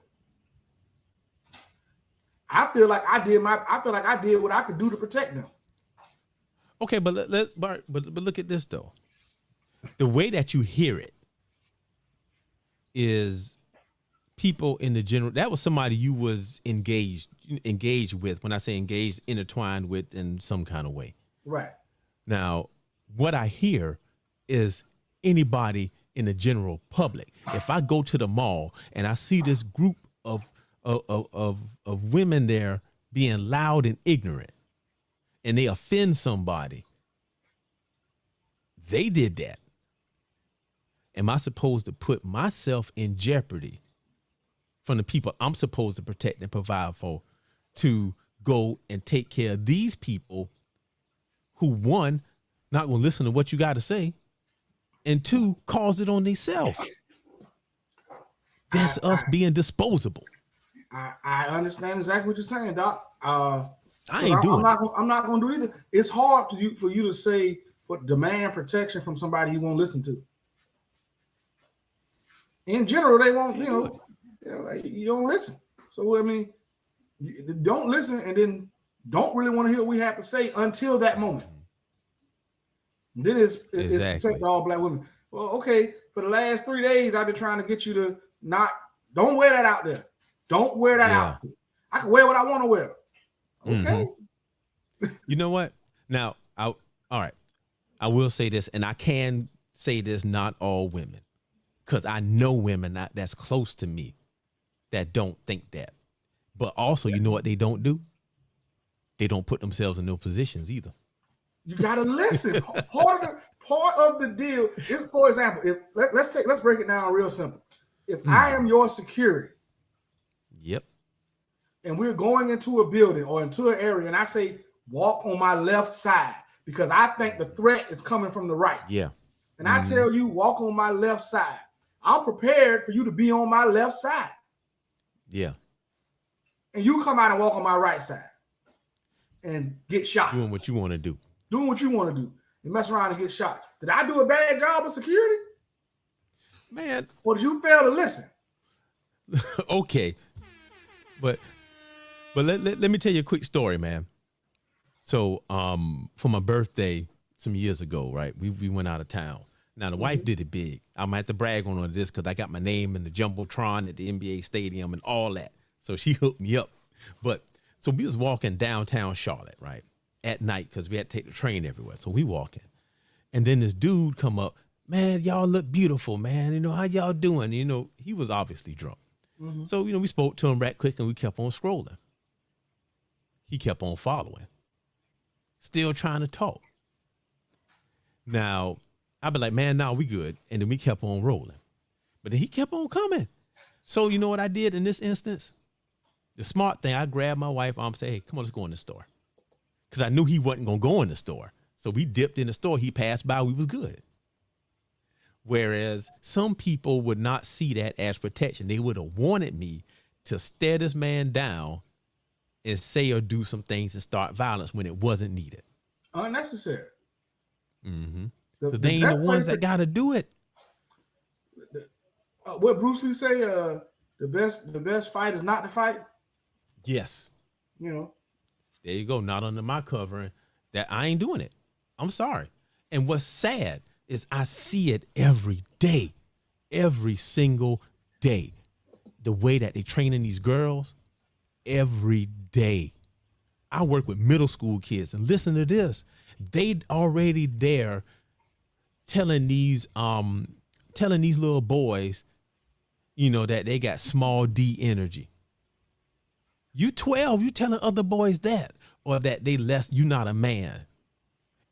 A: I feel like I did what I could do to protect them.
B: Okay, but look at this though. The way that you hear it is people in the general. That was somebody you was engaged with. When I say engaged, intertwined with in some kind of way. Right. Now, what I hear is anybody in the general public. If I go to the mall and I see this group of women there being loud and ignorant, and they offend somebody, they did that. Am I supposed to put myself in jeopardy from the people I'm supposed to protect and provide for to go and take care of these people who, one, not going to listen to what you got to say, and two, caused it on themselves? That's us being disposable.
A: I understand exactly what you're saying, Doc.
B: I ain't doing it.
A: I'm not going to do either. It's hard for you to say, but demand protection from somebody you won't listen to. In general, they won't, you don't listen. So, I mean, don't listen and then don't really want to hear what we have to say until that moment. Then it's protect all black women. Well, okay, for the last 3 days, I've been trying to get you to don't wear that out there. Don't wear that outfit. I can wear what I want to wear. Okay.
B: You know what? Now, all right. I will say this, and I can say this, not all women, because I know women that's close to me that don't think that. But also, you know what they don't do? They don't put themselves in no positions either.
A: You gotta listen. Part of the deal is, for example, let's break it down real simple. If I am your security, and we're going into a building or into an area, and I say walk on my left side because I think the threat is coming from the right. Yeah. And I tell you walk on my left side. I'm prepared for you to be on my left side. Yeah. And you come out and walk on my right side and get shot.
B: Doing what you want to do.
A: Doing what you want to do. You mess around and get shot. Did I do a bad job of security?
B: Man,
A: Or did you fail to listen?
B: okay. But let me tell you a quick story, man. So for my birthday some years ago, right? We went out of town. Now the wife did it big. I'm gonna have to brag on her this because I got my name in the Jumbotron at the NBA stadium and all that. So she hooked me up. But so we was walking downtown Charlotte, right? At night, because we had to take the train everywhere. So we walking. And then this dude come up, man, y'all look beautiful, man. You know, how y'all doing? You know, he was obviously drunk. So, you know, we spoke to him right quick and we kept on scrolling. He kept on following. Still trying to talk. Now, I'd be like, man, nah, we good. And then we kept on rolling. But then he kept on coming. So you know what I did in this instance? The smart thing, I grabbed my wife arm and said, hey, come on, let's go in the store. Because I knew he wasn't going to go in the store. So we dipped in the store. He passed by. We was good. Whereas some people would not see that as protection. They would have wanted me to stare this man down and say or do some things and start violence when it wasn't needed.
A: Unnecessary.
B: Mm-hmm. Because they ain't the ones that got to do it.
A: What Bruce Lee say? The best fight is not to fight.
B: Yes.
A: You know.
B: There you go. Not under my covering. That I ain't doing it. I'm sorry. And what's sad is I see it every day, every single day. The way that they training these girls every day. I work with middle school kids and listen to this. They already there telling these little boys, you know, that they got small D energy. You 12, you telling other boys that, or that they less, you not a man.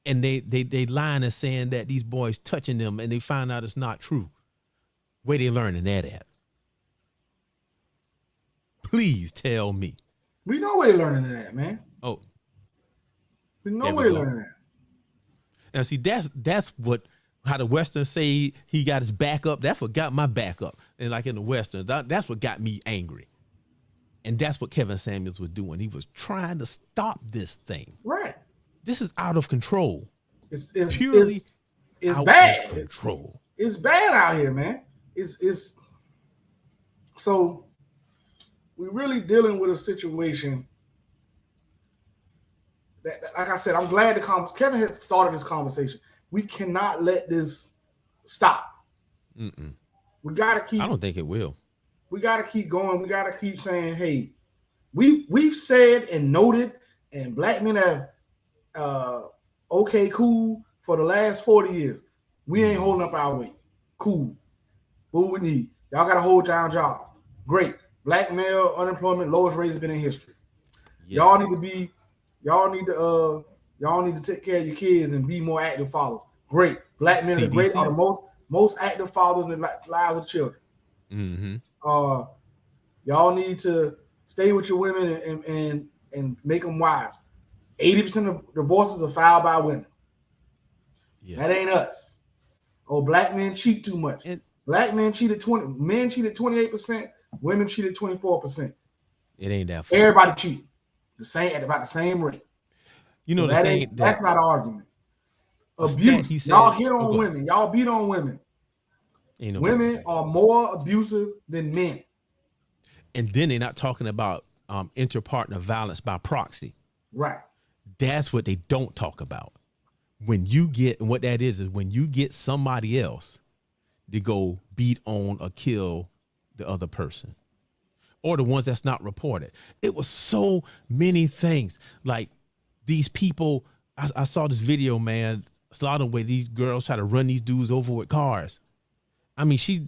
B: And they lying and saying that these boys touching them and they find out it's not true. Where they learning that at? Please tell me.
A: We know where they're learning that, man.
B: Oh.
A: We know where they're learning that.
B: Now see, that's what how the Westerns say he got his back up. That's what got my back up. And like in the Westerns, that's what got me angry. And that's what Kevin Samuels was doing. He was trying to stop this thing.
A: Right.
B: This is out of control.
A: It's
B: purely
A: it's
B: out
A: bad.
B: of control.
A: It's bad out here, man. It's so we're really dealing with a situation that, like I said, I'm glad Kevin has started this conversation. We cannot let this stop.
B: Mm-mm.
A: We gotta keep.
B: I don't think it will.
A: We gotta keep going. We gotta keep saying, hey, we've said and noted, and black men have okay, cool for the last 40 years. We ain't holding up our weight. Cool. What we need? Y'all gotta hold down job. Great. Black male unemployment lowest rate has been in history. Yeah. Y'all need to take care of your kids and be more active fathers. Great. Black men are the most active fathers in the lives of children.
B: Mm-hmm.
A: Y'all need to stay with your women and make them wives. 80% of divorces are filed by women. Yeah. That ain't us. Oh, black men cheat too much. Black men cheated 20%. Men cheated 28%. Women cheated 24%.
B: It ain't that funny.
A: Everybody cheated at about the same rate.
B: You know, so
A: that's not an argument. Abuse. Y'all hit on women. Y'all beat on women. Women are more abusive than men.
B: And then they're not talking about interpartner violence by proxy.
A: Right.
B: That's what they don't talk about. When you get, and what that is when you get somebody else to go beat on or kill the other person, or the ones that's not reported. It was so many things. Like these people, I saw this video, man. It's a lot of way these girls try to run these dudes over with cars. I mean, she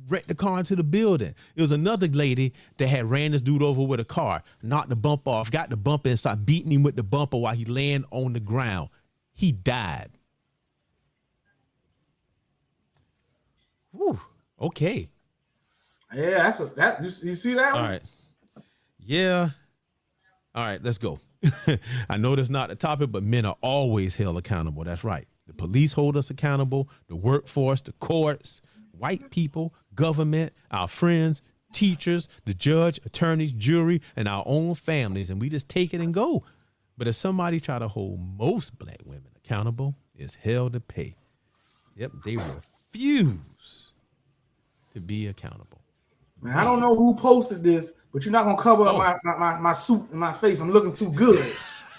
B: wrecked the car into the building. It was another lady that had ran this dude over with a car, knocked the bumper off, got the bumper and started beating him with the bumper while he laying on the ground. He died. Whew. Okay.
A: Yeah, you see that one?
B: All right. Yeah. All right, let's go. I know that's not the topic, but men are always held accountable. That's right. The police hold us accountable, the workforce, the courts, white people, government, our friends, teachers, the judge, attorneys, jury, and our own families. And we just take it and go. But if somebody try to hold most black women accountable, it's hell to pay. Yep, they refuse to be accountable.
A: Man, I don't know who posted this, but you're not gonna cover up my suit and my face. I'm looking too good.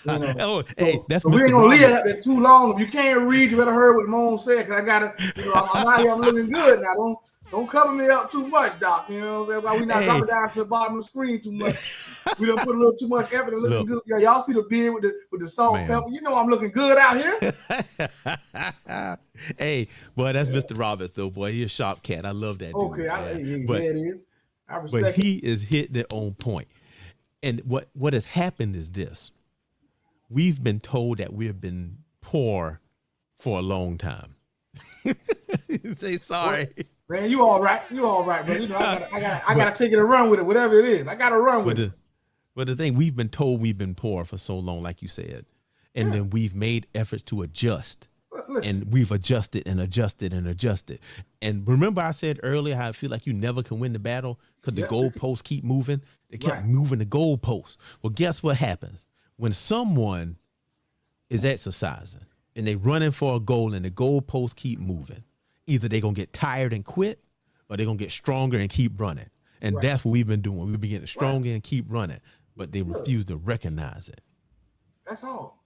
A: You know?
B: Hey, that's
A: so we
B: Mr.
A: ain't gonna leave
B: Roberts.
A: it there too long. If you can't read, you better heard what Moan said. Cause I gotta, I'm out here. I'm looking good now. Don't cover me up too much, Doc. You know what I'm saying? We not dropping down to the bottom of the screen too much. We done put a little too much effort in looking good. Y'all see the beard with the salt and pepper? You know I'm looking good out here.
B: Hey, boy, that's Mr. Roberts though, boy. He's a sharp cat. I love that.
A: Okay,
B: but,
A: yeah, it is. I respect
B: but he is hitting it on point. And what has happened is this. We've been told that we've been poor for a long time. Say sorry.
A: Man, you all right. You all right, but I gotta take it and run with it, whatever it is. I gotta run with it.
B: But the thing, we've been told we've been poor for so long, like you said. And then we've made efforts to adjust.
A: Listen.
B: And we've adjusted and adjusted and adjusted. And remember I said earlier how I feel like you never can win the battle because the goalposts keep moving. They kept moving the goalposts. Well, guess what happens? When someone is exercising and they running for a goal and the goalposts keep moving, either they're going to get tired and quit or they're going to get stronger and keep running. And that's what we've been doing. We've been getting stronger and keep running, but they refuse to recognize it.
A: That's all.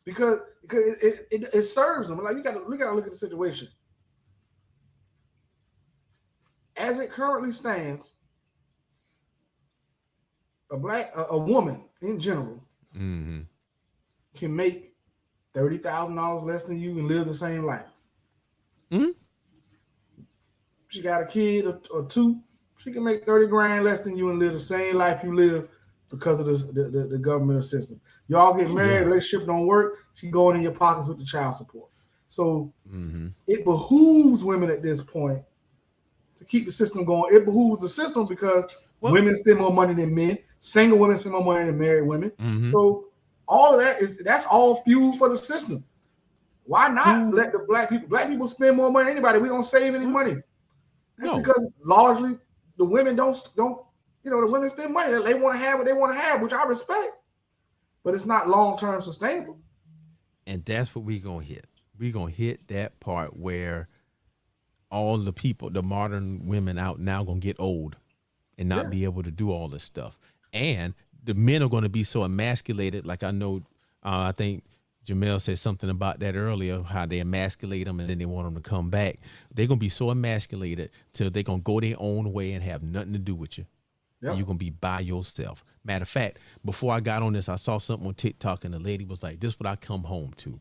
A: Because it serves them. Like we gotta look at the situation. As it currently stands, a woman in general can make $30,000 less than you and live the same life. She got a kid or two, she can make 30 grand less than you and live the same life you live because of the governmental system. Y'all get married, relationship don't work, she going in your pockets with the child support. So it behooves women at this point to keep the system going. It behooves the system because women spend more money than men. Single women spend more money than married women. So all of that's all fuel for the system. Why not let the black people spend more money than anybody? We don't save any money. That's because largely the women don't the women spend money. They want to have what they want to have, which I respect. But it's not long-term sustainable.
B: And that's what we're going to hit. We're going to hit that part where all the people, the modern women out now going to get old and not be able to do all this stuff. And the men are going to be so emasculated. Like I know, I think Jamel said something about that earlier, how they emasculate them and then they want them to come back. They're going to be so emasculated till they're going to go their own way and have nothing to do with you. Yep. You're going to be by yourself. Matter of fact, before I got on this, I saw something on TikTok and the lady was like, this is what I come home to.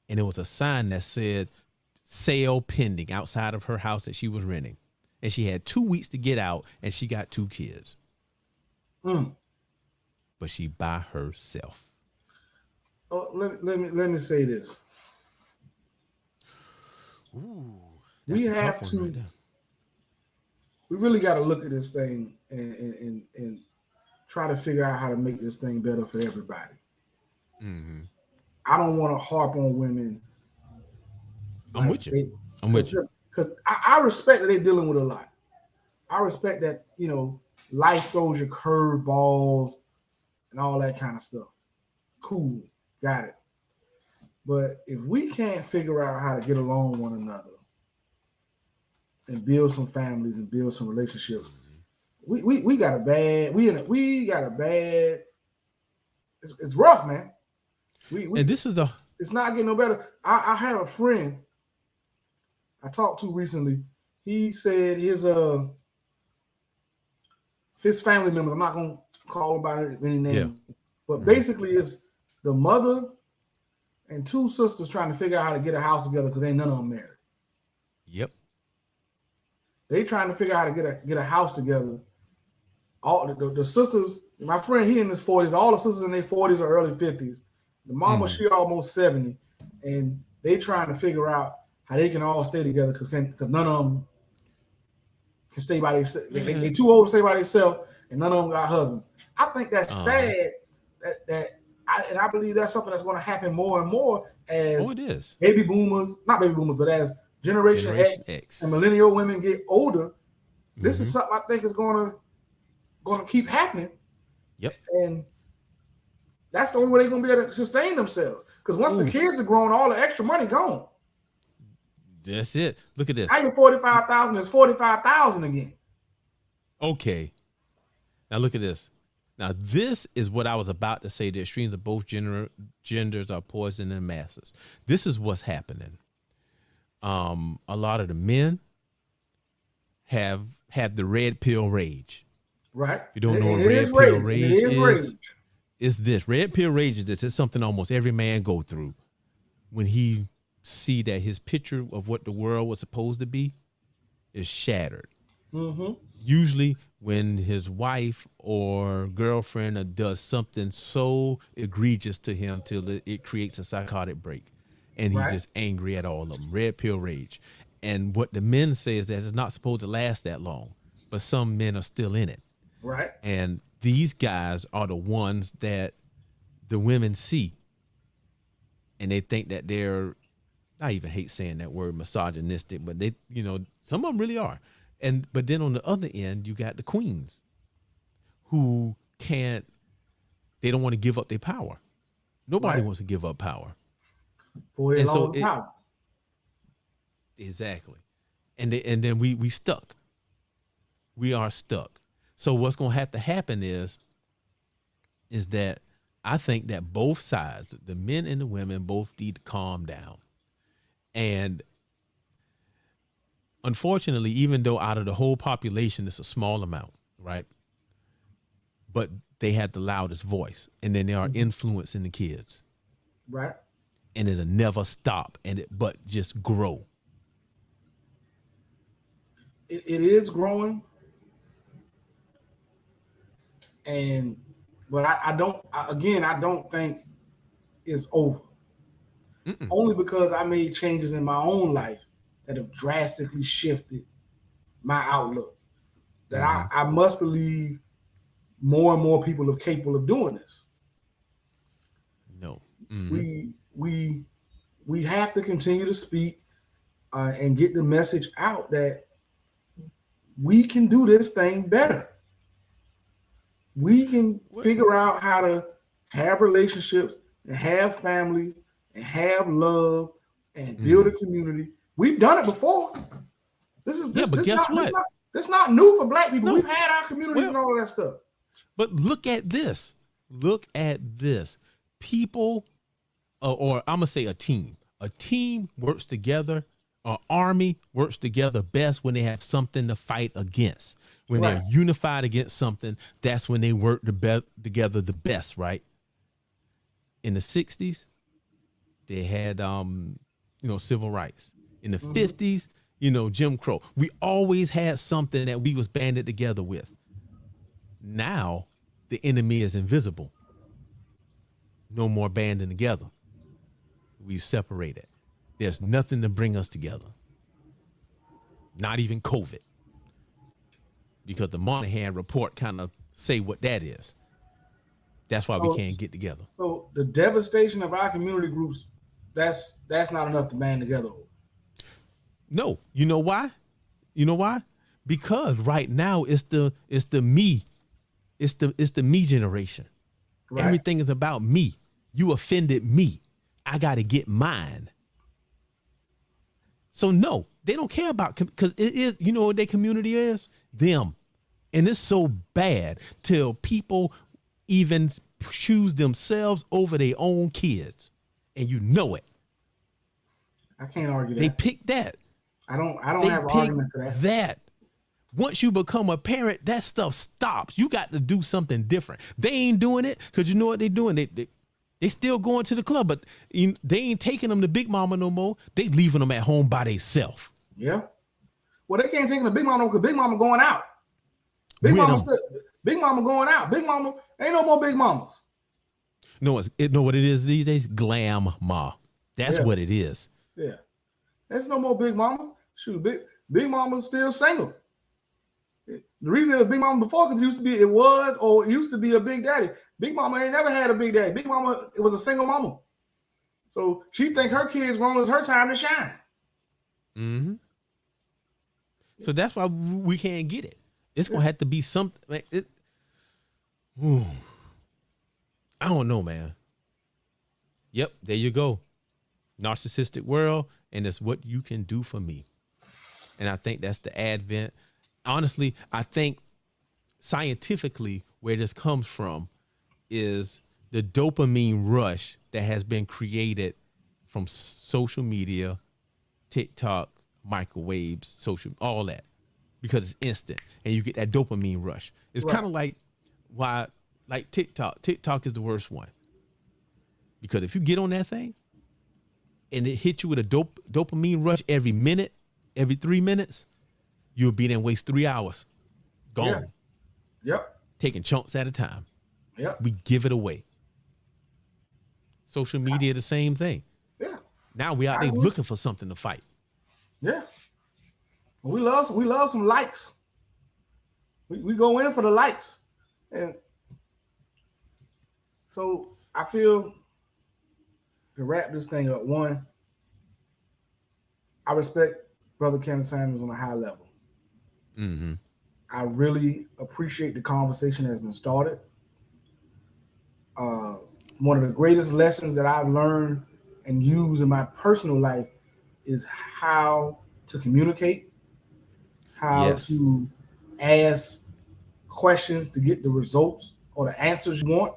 B: And it was a sign that said sale pending outside of her house that she was renting. And she had 2 weeks to get out and she got 2 kids. But she by herself.
A: Let me say this.
B: Ooh,
A: we have to. Right, we really got to look at this thing and try to figure out how to make this thing better for everybody. I don't want to harp on women.
B: I'm with you. I'm with you.
A: Because I respect that they're dealing with a lot. I respect that, life throws you curveballs and all that kind of stuff. Cool. Got it. But if we can't figure out how to get along with one another and build some families and build some relationships, we got a bad. It's rough, man.
B: And this is
A: it's not getting no better. I had a friend I talked to recently. He said his family members, I'm not gonna call by any name, but basically it's the mother and 2 sisters trying to figure out how to get a house together because ain't none of them married.
B: Yep.
A: They trying to figure out how to get a house together. All the sisters, my friend, he in his 40s. All the sisters in their 40s or early 50s. The mama, she almost 70, and they trying to figure out how they can all stay together because none of them can stay by themselves. They too old to stay by themselves, and none of them got husbands. I think that's sad. I believe that's something that's going to happen more and more as
B: it is.
A: Baby boomers, not baby boomers, but as Generation X and millennial women get older. This is something I think is going to keep happening.
B: Yep.
A: And that's the only way they're going to be able to sustain themselves. Because once the kids are grown, all the extra money gone.
B: That's it. Look at this.
A: Now your 45,000 is 45,000 again.
B: Okay. Now look at this. Now this is what I was about to say. The extremes of both genders are poisoning the masses. This is what's happening. A lot of the men have the red pill rage.
A: Right.
B: If you don't know what red pill rage is,
A: rage.
B: it's this. Red pill rage is this. It's something almost every man go through when he see that his picture of what the world was supposed to be is shattered.
A: Mm-hmm.
B: Usually when his wife or girlfriend does something so egregious to him till it creates a psychotic break. And he's just angry at all of them. Red pill rage. And what the men say is that it's not supposed to last that long. But some men are still in it.
A: Right.
B: And these guys are the ones that the women see. And they think that they're, I even hate saying that word, misogynistic, but they, you know, some of them really are. But then on the other end, you got the queens who they don't want to give up their power. Nobody wants to give up power.
A: For their power.
B: Exactly. And then we stuck. We are stuck. So what's going to have to happen is that I think that both sides, the men and the women, both need to calm down. And unfortunately, even though out of the whole population, it's a small amount, right? But they had the loudest voice, and then they are influencing the kids.
A: Right.
B: And it'll never stop, but just grow.
A: It is growing. But I don't think it's over. Mm-mm. Only because I made changes in my own life that have drastically shifted my outlook. That I must believe more and more people are capable of doing this.
B: No. Mm-hmm.
A: We have to continue to speak and get the message out that we can do this thing better. We can figure out how to have relationships and have families and have love and build a community. We've done it before. This not new for Black people. No. We've had our communities and all of that stuff.
B: But look at this. Look at this. People, or I'm gonna say a team. A team works together. An army works together best when they have something to fight against. When they're unified against something, that's when they work together the best, right? In the 60s, they had civil rights. In the 50s, Jim Crow. We always had something that we was banded together with. Now, the enemy is invisible. No more banding together. We separated. There's nothing to bring us together. Not even COVID. Because the Moynihan report kind of say what that is. That's why we can't get together.
A: So the devastation of our community groups, that's not enough to band together.
B: No. You know why? Because right now it's the me. It's the me generation. Right. Everything is about me. You offended me. I got to get mine. So no, they don't care about, because it is, you know what their community is? Them. And it's so bad till people even choose themselves over their own kids. And you know it.
A: I can't argue that.
B: They pick that.
A: I don't have an argument for that.
B: Once you become a parent, that stuff stops. You got to do something different. They ain't doing it because you know what they're doing? They still going to the club, but they ain't taking them to Big Mama no more. They leaving them at home by themselves.
A: Yeah. Well, they can't take them to Big Mama because Big Mama going out. Big Mama going out. Big Mama, ain't no more Big Mamas.
B: No, know what it is these days? Glam Ma. That's what it is.
A: Yeah. There's no more Big Mamas. Shoot, Big Mama's still single. The reason it was Big Mama before, because it used to be a Big Daddy. Big Mama ain't never had a Big Daddy. Big Mama, it was a single mama. So she think her kids grown, it's her time to shine.
B: Mm-hmm. So that's why we can't get it. It's gonna have to be something. Like I don't know, man. Yep, there you go. Narcissistic world. and it's what you can do for me. And I think that's the advent. Honestly, I think scientifically where this comes from is the dopamine rush that has been created from social media, TikTok, microwaves, social, all that, because it's instant and you get that dopamine rush. It's
A: Right.
B: kind of like TikTok. TikTok is the worst one because if you get on that thing and it hits you with a dopamine rush every minute, every 3 minutes, you'll be there and waste 3 hours. Gone.
A: Yeah. Yep.
B: Taking chunks at a time.
A: Yep.
B: We give it away. Social media, the same thing.
A: Yeah.
B: Now we out there looking for something to fight.
A: Yeah. We love some likes. We go in for the likes. And so I feel to wrap this thing up, one, I respect Brother Kevin Samuels on a high level.
B: Mm-hmm.
A: I really appreciate the conversation that's been started. One of the greatest lessons that I've learned and used in my personal life is how to communicate, how to ask questions to get the results or the answers you want.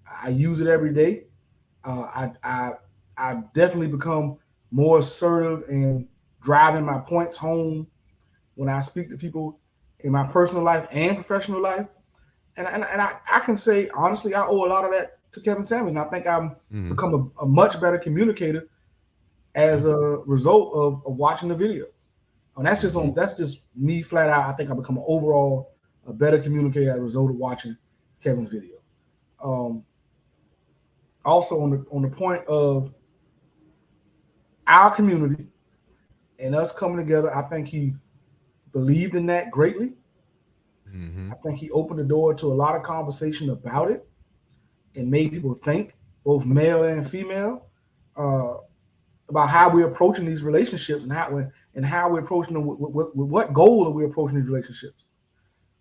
A: I use it every day. I've definitely become more assertive in driving my points home when I speak to people in my personal life and professional life. And I can say, honestly, I owe a lot of that to Kevin Samuels. And I think I've become a much better communicator as a result of watching the video. And that's just me flat out. I think I become a better communicator as a result of watching Kevin's video. Also on the point of our community and us coming together, I think he believed in that greatly.
B: Mm-hmm.
A: I think he opened the door to a lot of conversation about it and made people think, both male and female, about how we're approaching these relationships and how we're approaching them with what goal are we approaching these relationships.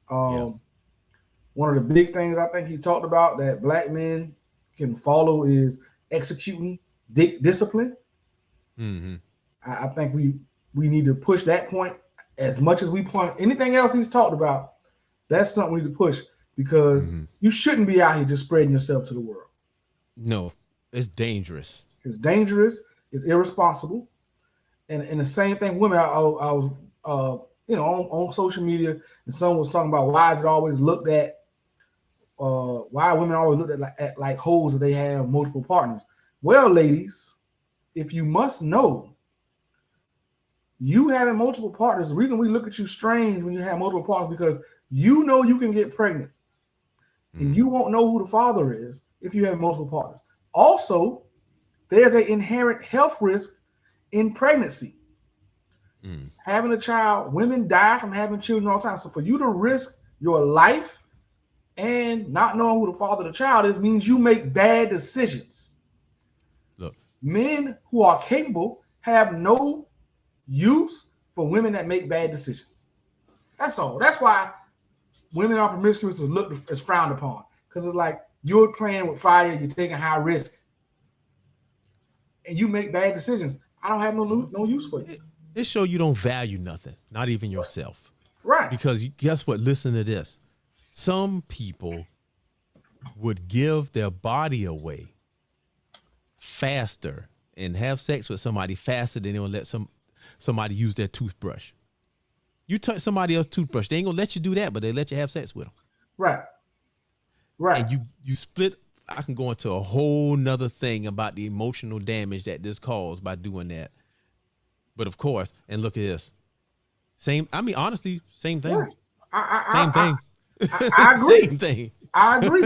A: One of the big things I think he talked about that Black men can follow is executing discipline.
B: Mm-hmm.
A: I think we need to push that point as much as we point anything else he's talked about. That's something we need to push because you shouldn't be out here just spreading yourself to the world.
B: No, it's dangerous.
A: It's dangerous. It's irresponsible. And the same thing, women. I was on social media, and someone was talking about why is it always looked at. Why women always looked at like hoes that they have multiple partners. Well, ladies, if you must know, you having multiple partners, the reason we look at you strange when you have multiple partners because you know you can get pregnant and you won't know who the father is if you have multiple partners. Also, there's an inherent health risk in pregnancy. Having a child, women die from having children all the time. So for you to risk your life and not knowing who the father of the child is means you make bad decisions.
B: Look,
A: men who are capable have no use for women that make bad decisions. That's all. That's why women are promiscuous is looked as frowned upon because it's like you're playing with fire, you're taking high risk, and you make bad decisions. I don't have no use for you.
B: It show you don't value nothing, not even yourself.
A: Right.
B: Because guess what? Listen to this. Some people would give their body away faster and have sex with somebody faster than they would let somebody use their toothbrush. You touch somebody else's toothbrush, they ain't gonna let you do that, but they let you have sex with them.
A: Right. Right.
B: And you split. I can go into a whole nother thing about the emotional damage that this caused by doing that. But of course, and look at this. Honestly, same thing.
A: Yeah.
B: Same thing.
A: I agree.
B: Same thing.
A: I agree.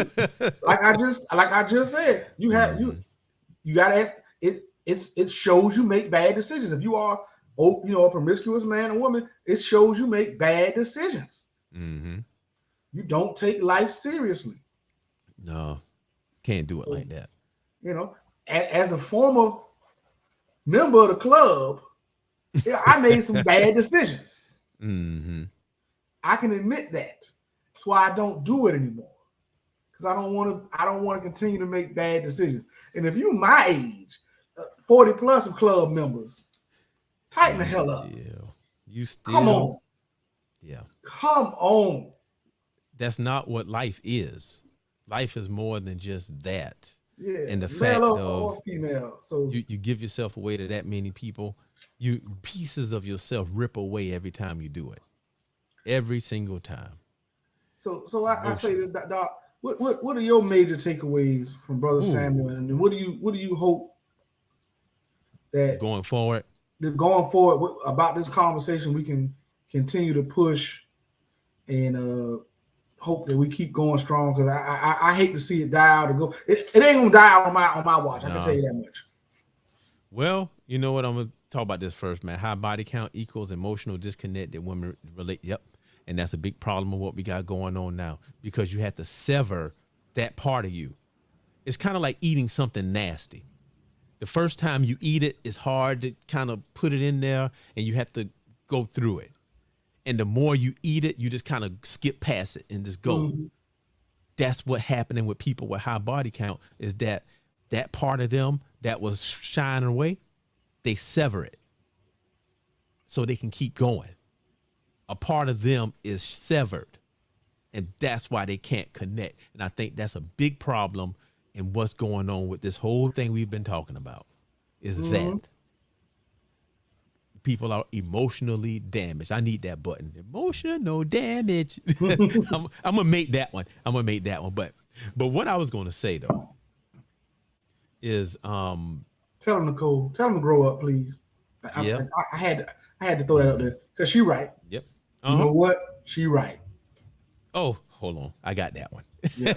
A: Like I just said, you gotta ask it. It shows you make bad decisions. If you are a promiscuous man or woman, it shows you make bad decisions.
B: Mm-hmm.
A: You don't take life seriously.
B: No, can't do it like that.
A: As a former member of the club, I made some bad decisions.
B: Mm-hmm.
A: I can admit that. That's why I don't do it anymore. Because I don't want to continue to make bad decisions. And if you're my age 40 plus of club members. Tighten the hell up.
B: You still.
A: Come on.
B: Yeah.
A: Come on.
B: That's not what life is. Life is more than just that.
A: Yeah.
B: And the
A: male
B: fact
A: or
B: of
A: female. So
B: you give yourself away to that many people, you pieces of yourself rip away every time you do it. Every single time.
A: So I say that, Doc, what are your major takeaways from Brother Samuel, and what do you hope that
B: going forward
A: about this conversation we can continue to push and hope that we keep going strong, because I hate to see it die out and go. It ain't gonna die out on my watch. I can tell you that much.
B: Well, you know what? I'm gonna talk about this first, man. High body count equals emotional disconnect that women relate. Yep. And that's a big problem of what we got going on now, because you have to sever that part of you. It's kind of like eating something nasty. The first time you eat it, it's hard to kind of put it in there, and you have to go through it. And the more you eat it, you just kind of skip past it and just go. Mm-hmm. That's what happening with people with high body count, is that part of them that was shining away, they sever it so they can keep going. A part of them is severed, and that's why they can't connect. And I think that's a big problem in what's going on with this whole thing we've been talking about, is that people are emotionally damaged. I need that button. Emotional damage. I'm gonna make that one. But what I was gonna say though is
A: tell them, Nicole. Tell them to grow up, please. I had to throw that out there because she's right.
B: Yep.
A: You know what? She right.
B: Oh, hold on. I got that one.
A: Yeah.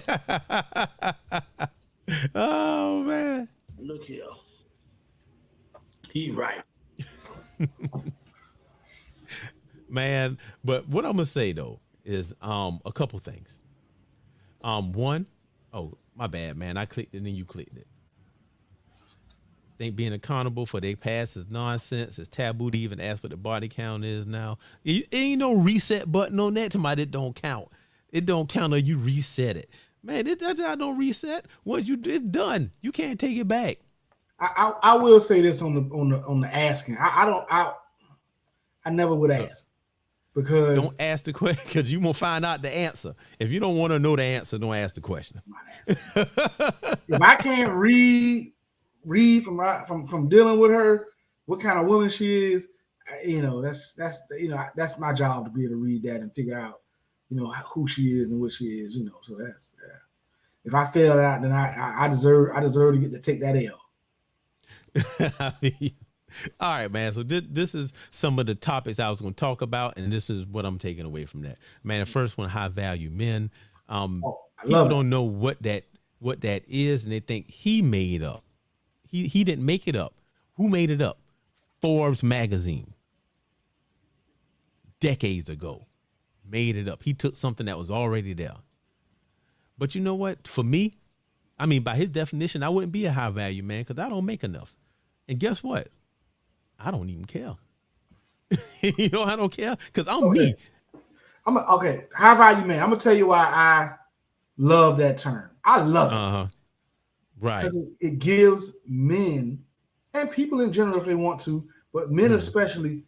B: Oh man.
A: Look here. He right.
B: Man, but what I'm gonna say though is a couple things. One, my bad, man. I clicked it and then you clicked it. Think being accountable for their past is nonsense. It's taboo to even ask what the body count is now. Ain't no reset button on that. Somebody it don't count. It don't count until you reset it. Man, that don't reset. Once it's done. You can't take it back.
A: I will say this on the asking. I never would ask, because
B: don't ask the question, because you won't find out the answer. If you don't want to know the answer, don't ask the question.
A: If I can't read from dealing with her, what kind of woman she is, that's my job, to be able to read that and figure out, who she is and what she is, So that's if I fail that, then I deserve to get to take that L.
B: All right, man. So this is some of the topics I was going to talk about, and this is what I'm taking away from that. Man, the first one, high value men. People don't know what that is, and they think he made up. He didn't make it up. Who made it up? Forbes magazine. Decades ago. Made it up. He took something that was already there. But you know what? For me, I mean, by his definition, I wouldn't be a high value man because I don't make enough. And guess what? I don't even care. I don't care because I'm me.
A: High value man. I'm gonna tell you why I love that term. I love it.
B: Right.
A: Because it gives men and people in general, if they want to, but men especially,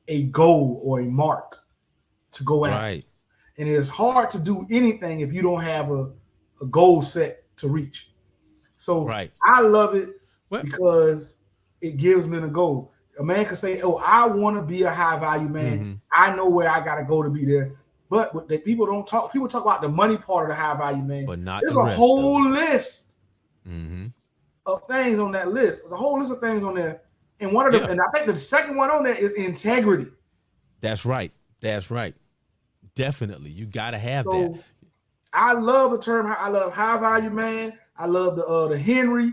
A: a goal or a mark to go at.
B: Right.
A: And it is hard to do anything if you don't have a goal set to reach. So I love it because it gives men a goal. A man can say, I want to be a high value man. Mm-hmm. I know where I got to go to be there. But what people don't talk, people talk about the money part of the high value man.
B: But not
A: There's a whole list
B: mm-hmm.
A: of things on that list. There's a whole list of things on there. And one of them, and I think the second one on there is integrity.
B: That's right. Definitely. You got to have that.
A: I love the term. I love high value man. I love the Henry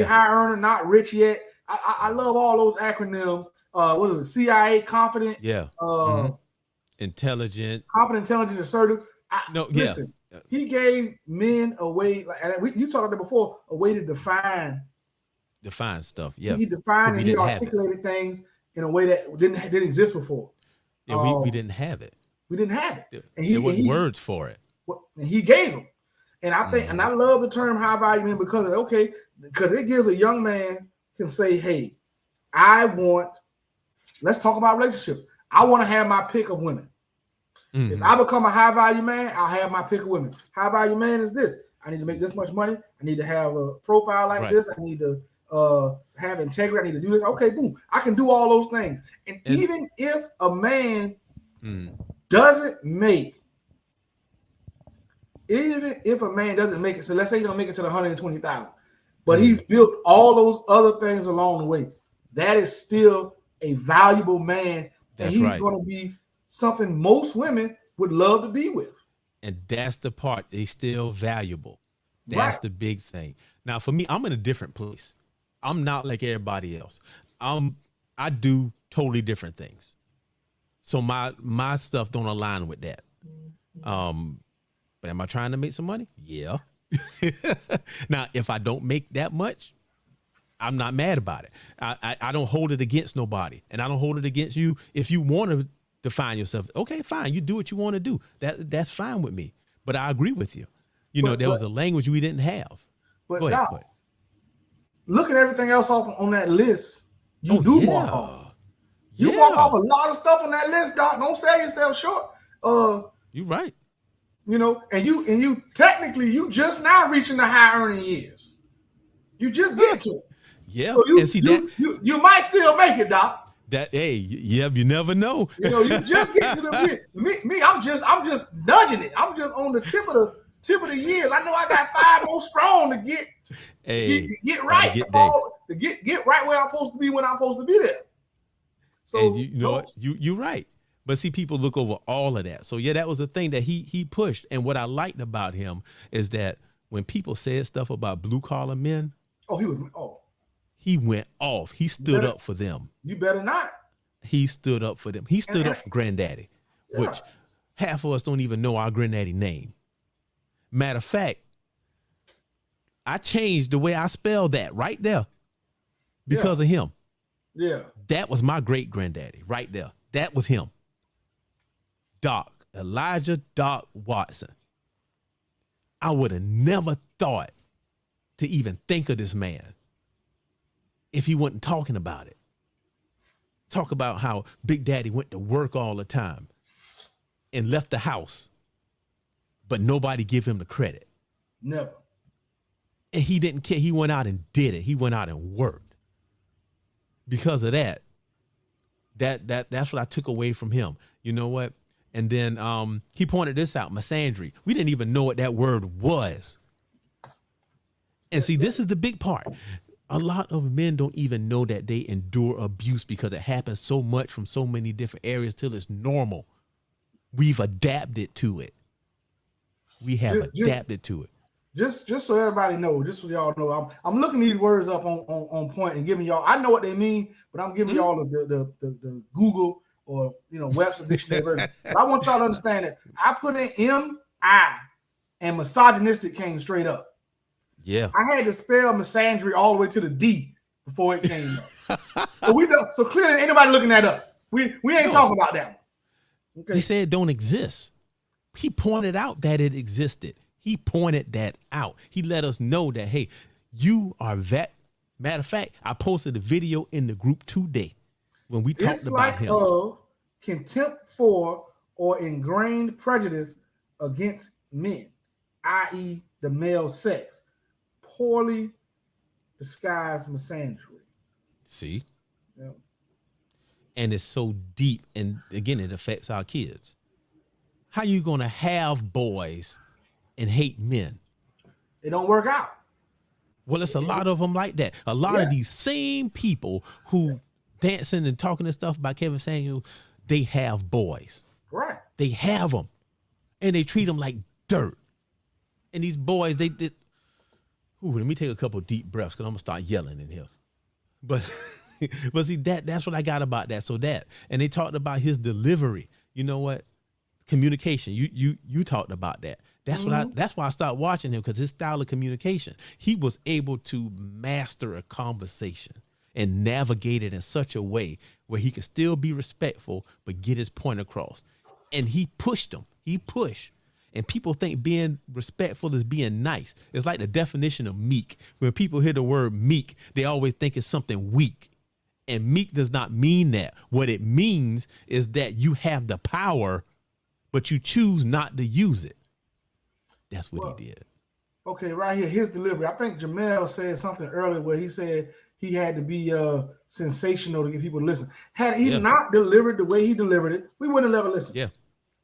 A: high earner, not rich yet. I love all those acronyms. What is it? CIA, confident.
B: Yeah. Intelligent.
A: Confident, intelligent, assertive. Listen, he gave men a way, you talked about that before, a way to define
B: stuff. Yeah.
A: He defined and he articulated things in a way that didn't exist before.
B: Yeah, we didn't have it.
A: We didn't have it.
B: And there wasn't words for it.
A: And he gave them. And I think, and I love the term high value man because it gives a young man can say, hey, let's talk about relationships. I want to have my pick of women.
B: Mm-hmm.
A: If I become a high value man, I'll have my pick of women. High value man is this. I need to make this much money. I need to have a profile like this. I need to have integrity. I need to do this. Okay, boom. I can do all those things. And even if a man doesn't make, even if a man doesn't make it, so let's say he don't make it to the 120,000, but he's built all those other things along the way, that is still a valuable man.
B: That's
A: and he's
B: right.
A: going to be something most women would love to be with.
B: And that's the part. They still valuable. That's
A: Right.
B: the big thing. Now, for me, I'm in a different place. I'm not like everybody else. I do totally different things. So my stuff don't align with that. But am I trying to make some money? Yeah. Now, if I don't make that much, I'm not mad about it. I don't hold it against nobody, and I don't hold it against you. If you want to define yourself, okay, fine. You do what you want to do. That's fine with me. But I agree with you. You know, there was a language we didn't have.
A: But
B: Go
A: now,
B: ahead.
A: look at everything else off on that list. You mark off. You
B: Yeah.
A: mark off a lot of stuff on that list, Doc. Don't sell yourself short.
B: You're right.
A: You know, and you technically you just now reaching the high earning years. You just get to it.
B: Yeah.
A: So
B: And see that
A: you might still make it, Doc.
B: hey, yeah, you never know.
A: You know, you just get to the me. I'm just nudging it. I'm just on the tip of the years. I know I got 5 more strong to get right. To get right where I'm supposed to be when I'm supposed to be there. So
B: and you know what? You're right. But see, people look over all of that. So yeah, that was the thing that he pushed. And what I liked about him is that when people said stuff about blue collar men, he went off. He stood up for them.
A: You better not.
B: He stood up for them. He stood up for Granddaddy, which half of us don't even know our Granddaddy name. Matter of fact, I changed the way I spelled that right there because of him.
A: Yeah.
B: That was my great granddaddy right there. That was him. Elijah Doc Watson. I would have never thought to even think of this man if he wasn't talking about it. Talk about how Big Daddy went to work all the time and left the house, but nobody give him the credit.
A: Never.
B: And he didn't care. He went out and did it. He went out and worked. Because of that, that's what I took away from him. You know what? And then he pointed this out, misandry. We didn't even know what that word was. And see, this is the big part. A lot of men don't even know that they endure abuse because it happens so much from so many different areas till it's normal. We've adapted to it. We have adapted to it.
A: Just so everybody knows, just so y'all know, I'm looking these words up on point and giving y'all. I know what they mean, but I'm giving y'all the Google or Webster dictionary version. But I want y'all to understand that I put in M-I and misogynistic came straight up.
B: Yeah,
A: I had to spell misandry all the way to the D before it came up. So clearly ain't nobody looking that up. We ain't talking about that one. Okay.
B: They said it don't exist. He pointed out that it existed. He pointed that out. He let us know that, hey, you are that. Matter of fact, I posted a video in the group today when we talked about him.
A: Of contempt for or ingrained prejudice against men, i.e. the male sex, poorly disguised misandry.
B: See?
A: Yeah.
B: And it's so deep. And again, it affects our kids. How you going to have boys and hate men?
A: It don't work out.
B: Well, it's a lot of them like that. A lot of these same people who dancing and talking and stuff about Kevin Samuels, they have boys.
A: Right.
B: They have them. And they treat them like dirt. And these boys, they did. Ooh, let me take a couple of deep breaths because I'm going to start yelling in here. But see, that's what I got about that. So that. And they talked about his delivery. You know what? Communication. You talked about that. That's that's why I started watching him, because his style of communication, he was able to master a conversation and navigate it in such a way where he could still be respectful but get his point across. And he pushed them. He pushed. And people think being respectful is being nice. It's like the definition of meek. When people hear the word meek, they always think it's something weak. And meek does not mean that. What it means is that you have the power, but you choose not to use it. That's what he did.
A: Okay, right here, his delivery. I think Jamel said something earlier where he said he had to be sensational to get people to listen. Had he not delivered the way he delivered it, we wouldn't have ever listened.
B: Yeah.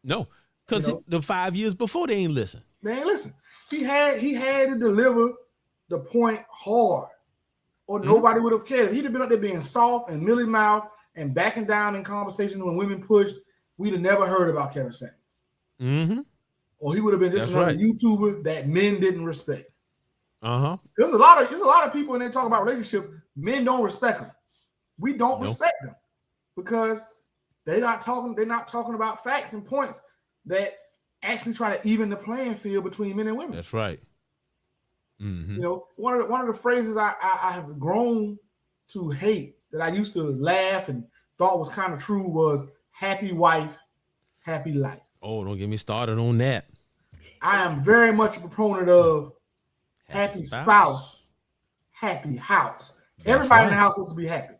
B: No, because the 5 years before they ain't listen.
A: They ain't listen. He had to deliver the point hard, or nobody would have cared. If he'd have been up there being soft and mealy mouth and backing down in conversations when women pushed, we'd have never heard about Kevin Samuels.
B: Mm-hmm.
A: Or he would have been just another YouTuber that men didn't respect. There's a lot of people when they talk about relationships, men don't respect them. We don't respect them because they're not talking about facts and points that actually try to even the playing field between men and women.
B: That's right. Mm-hmm.
A: You know, one of the phrases I have grown to hate that I used to laugh and thought was kind of true was happy wife, happy life.
B: Oh, don't get me started on that.
A: I am very much a proponent of happy spouse, happy house. That's everybody in the house wants to be happy.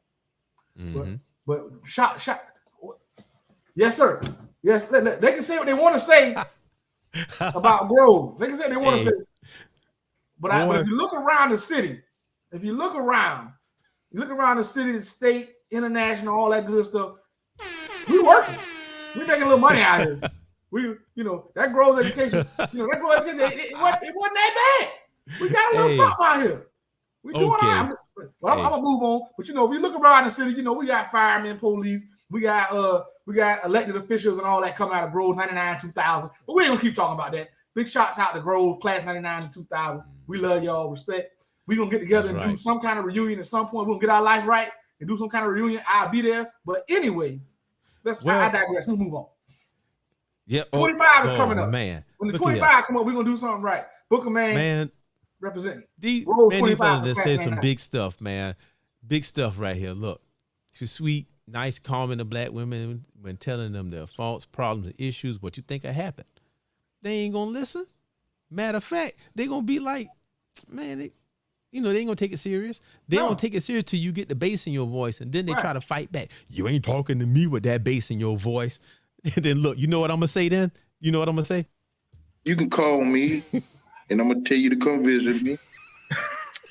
A: Mm-hmm. But shot. Yes, sir. Yes, they can say what they want to say about Grove. They can say what they want to say. But if you look around the city, you look around the city, the state, international, all that good stuff, we working. We making a little money out here. That Grove education, it wasn't that bad. We got a little something out here. We doing all right. But I'm gonna move on. But if you look around the city, we got firemen, police, we got elected officials and all that coming out of Grove 99, 2000. But we ain't gonna keep talking about that. Big shots out to Grove, class 99 and 2000. We love y'all, respect. We gonna get together and do some kind of reunion at some point. We're gonna get our life right and do some kind of reunion. I'll be there. But anyway, I digress. Let's move on.
B: Yeah,
A: 25 is coming up.
B: Man,
A: when the 25 come up, we're gonna do something right. Booker man representing.
B: These fellas that say some big stuff, man. Big stuff right here. Look, she's sweet, nice, calming the black women when telling them their faults, problems, and issues, what you think will happen. They ain't gonna listen. Matter of fact, they gonna be like, man, they ain't gonna take it serious. They don't take it serious till you get the bass in your voice, and then they try to fight back. You ain't talking to me with that bass in your voice. And then look, you know what I'm gonna say then? You know what I'm gonna say?
D: You can call me and I'm gonna tell you to come visit me.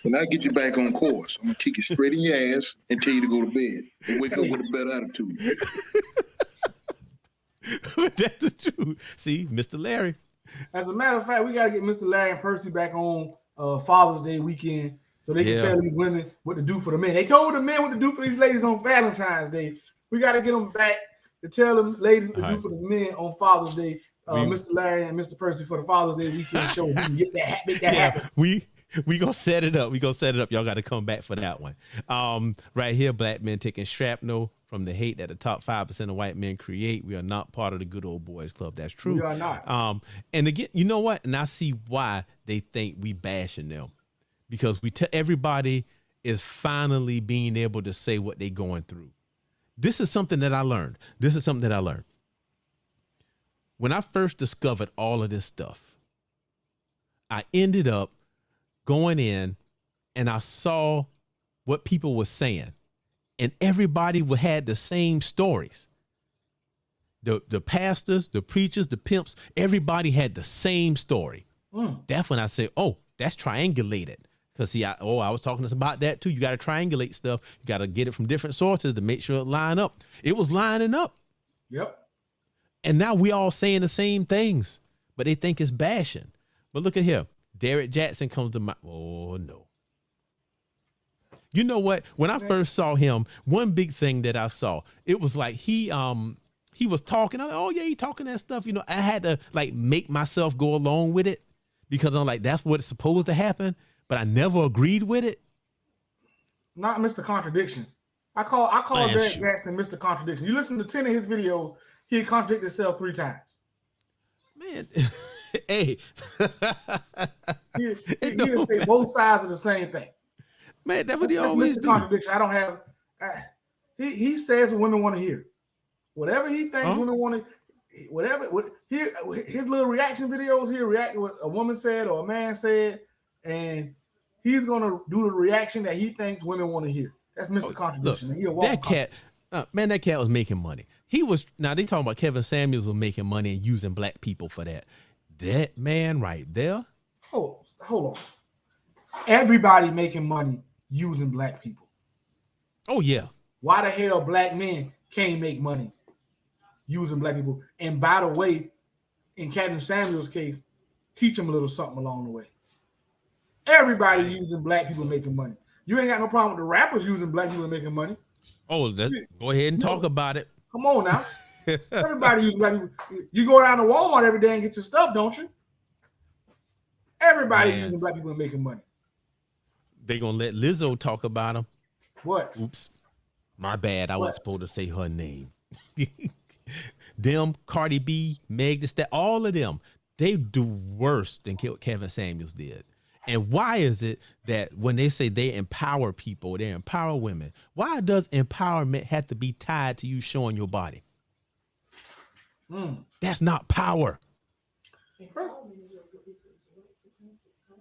D: And I'll get you back on course. I'm gonna kick you straight in your ass and tell you to go to bed and wake up with a better attitude.
B: That's the truth. See, Mr. Larry.
A: As a matter of fact, we gotta get Mr. Larry and Percy back on Father's Day weekend so they can tell these women what to do for the men. They told the men what to do for these ladies on Valentine's Day. We gotta get them back to tell them ladies what to do for the men on Father's Day. Mr. Larry and Mr. Percy for the Father's Day weekend show. We can get that, make that happen.
B: We gonna set it up. Y'all got to come back for that one. Right here, black men taking shrapnel from the hate that the top 5% of white men create. We are not part of the good old boys club. That's true.
A: We are not.
B: And again, you know what? And I see why they think we bashing them, because everybody is finally being able to say what they going through. This is something that I learned. When I first discovered all of this stuff, I ended up going in and I saw what people were saying, and everybody had the same stories. The pastors, the preachers, the pimps, everybody had the same story. That's when I said, oh, that's triangulated. Because see, I was talking to us about that too. You got to triangulate stuff. You got to get it from different sources to make sure it line up. It was lining up.
A: Yep.
B: And now we all saying the same things, but they think it's bashing. But look at here. Derek Jackson comes to mind. Oh, no. You know what? When I first saw him, one big thing that I saw, it was like he was talking. I'm like, oh, yeah, he talking that stuff. I had to like make myself go along with it because I'm like, that's what's supposed to happen. But I never agreed with it.
A: Not Mr. Contradiction. I call Derek Jackson Mr. Contradiction. You listen to 10 of his videos, he contradicted himself 3 times.
B: Man, hey.
A: he didn't say both sides of the same thing.
B: Man, that's what he always
A: Mr.
B: do.
A: Contradiction. I don't have. He says what women want to hear. Whatever he thinks women want to. his little reaction videos, he'll react to what a woman said or a man said, and he's gonna do the reaction that he thinks women want to hear. That's Mr. Contradiction.
B: Look,
A: He'll walk
B: that cat, man, that cat was making money. He was, now they talking about Kevin Samuels was making money and using black people for that. That man right there.
A: Hold on. Everybody making money using black people.
B: Oh yeah.
A: Why the hell black men can't make money using black people? And by the way, in Kevin Samuels' case, teach them a little something along the way. Everybody using black people making money. You ain't got no problem with the rappers using black people making money.
B: Oh, go ahead and talk about it.
A: Come on now. Everybody using black people. You go down to Walmart every day and get your stuff, don't you? Everybody using black people making money.
B: They gonna let Lizzo talk about them.
A: What?
B: Oops. My bad. I wasn't supposed to say her name. Them, Cardi B, Meg Thee Stallion, all of them, they do worse than Kevin Samuels did. And why is it that when they say they empower people, they empower women, why does empowerment have to be tied to you showing your body? That's not power.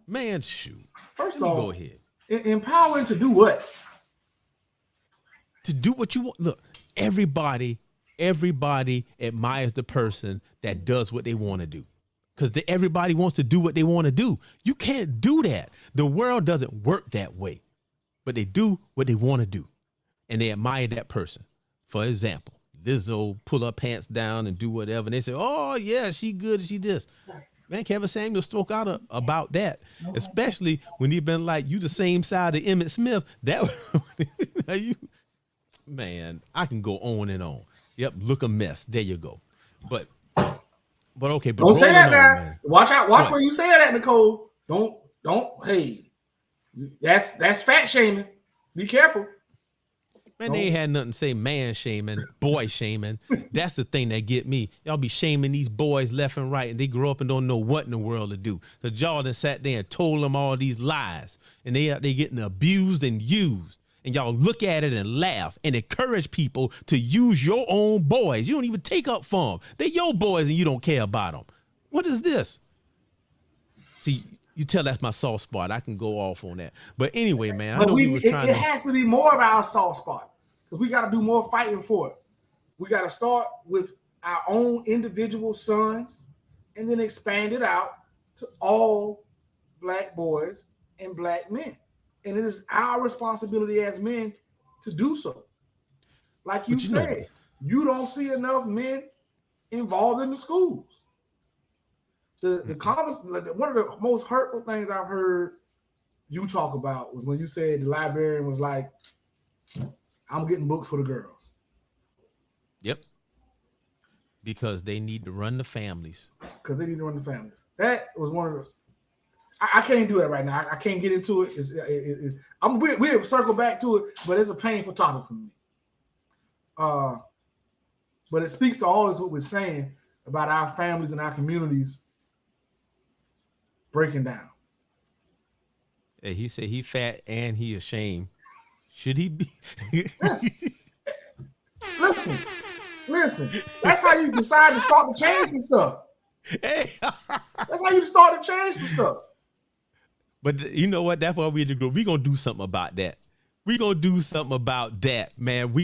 B: Man, shoot.
A: First off,
B: go ahead.
A: Empowering to do what?
B: To do what you want. Look, everybody admires the person that does what they want to do. Because everybody wants to do what they want to do. You can't do that. The world doesn't work that way. But they do what they want to do. And they admire that person. For example, Lizzo pull her pants down and do whatever. And they say, oh, yeah, she good, she this. Man, Kevin Samuels spoke out about that. Especially when he been like, you the same side of Emmitt Smith. That man, I can go on and on. Yep, look a mess. There you go. But okay, but
A: don't say that now.
B: Man.
A: Watch out. Watch where you say that at, Nicole. Don't. Hey, that's fat shaming. Be careful.
B: Man, they ain't had nothing to say man shaming, boy shaming. That's the thing that get me. Y'all be shaming these boys left and right, and they grow up and don't know what in the world to do. Because y'all done sat there and told them all these lies, and they getting abused and used. And y'all look at it and laugh and encourage people to use your own boys. You don't even take up for them. They're your boys and you don't care about them. What is this? See, you tell that's my soft spot. I can go off on that. But anyway, man,
A: but it has to be more of our soft spot because we got to do more fighting for it. We got to start with our own individual sons and then expand it out to all black boys and black men. And it is our responsibility as men to do so. Like you said, you don't see enough men involved in the schools. One of the most hurtful things I've heard you talk about was when you said the librarian was like, I'm getting books for the girls.
B: Yep. Because they need to run the families.
A: That was one of the I can't do that right now. I can't get into it. We'll circle back to it, but it's a painful topic for me. But it speaks to all this what we're saying about our families and our communities breaking down.
B: Hey, he said he fat and he ashamed. Should he be?
A: Listen. That's how you decide to start to change some stuff.
B: Hey.
A: That's how you start to change some stuff.
B: But you know what? That's why we're going to do something about that. We're going to do something about that, man. We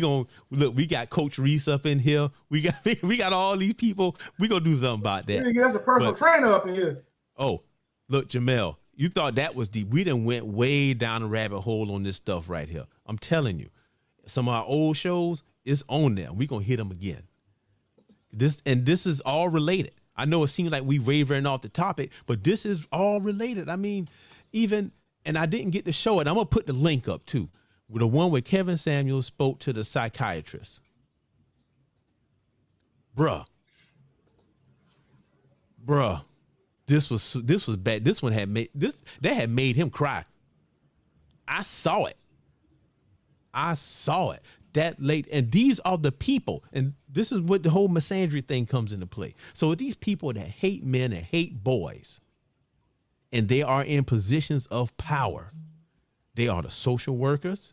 B: got Coach Reese up in here. We got all these people. We're going to do something about that.
A: That's a personal trainer up in here.
B: Oh, look, Jamel, you thought that was deep. We done went way down the rabbit hole on this stuff right here. I'm telling you, some of our old shows, it's on there. We're going to hit them again. This is all related. I know it seems like we wavering off the topic, but this is all related. I mean, and I didn't get to show it. I'm going to put the link up too. The one where Kevin Samuels spoke to the psychiatrist. Bruh. This was bad. This one had made him cry. I saw it. That late. And these are the people. And this is what the whole misandry thing comes into play. So these people that hate men and hate boys, and they are in positions of power. They are the social workers.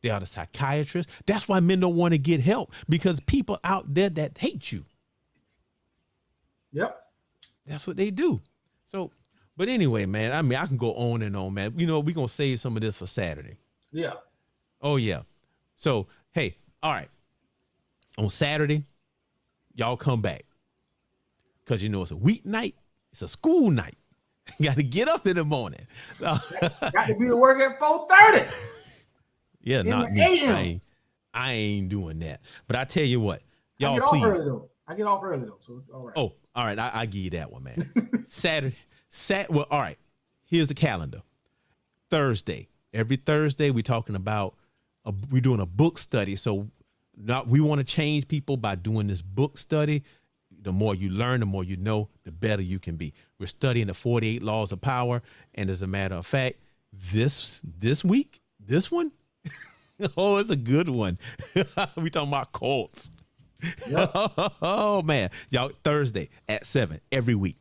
B: They are the psychiatrists. That's why men don't want to get help, because people out there that hate you.
A: Yep.
B: That's what they do. So, but anyway, man, I mean, I can go on and on, man. You know, we're going to save some of this for Saturday.
A: Yeah.
B: Oh, yeah. So, hey, all right. On Saturday, y'all come back. Because, you know, it's a weeknight. It's a school night. You got to get up in the morning.
A: Got to be to work at 4:30.
B: Yeah,
A: in
B: not
A: the
B: me.
A: AM.
B: I ain't doing that. But I tell you what,
A: I
B: y'all
A: get off
B: please.
A: early though. So it's all right.
B: Oh, all right. I give you that one, man. Saturday. Well, all right. Here's the calendar. Thursday. Every Thursday, we're talking about we're doing a book study. So we want to change people by doing this book study. The more you learn, the more you know, the better you can be. We're studying the 48 laws of power. And as a matter of fact, this week, this one, oh, it's a good one. We talking about cults. Yep. Oh man, y'all, Thursday at 7 every week.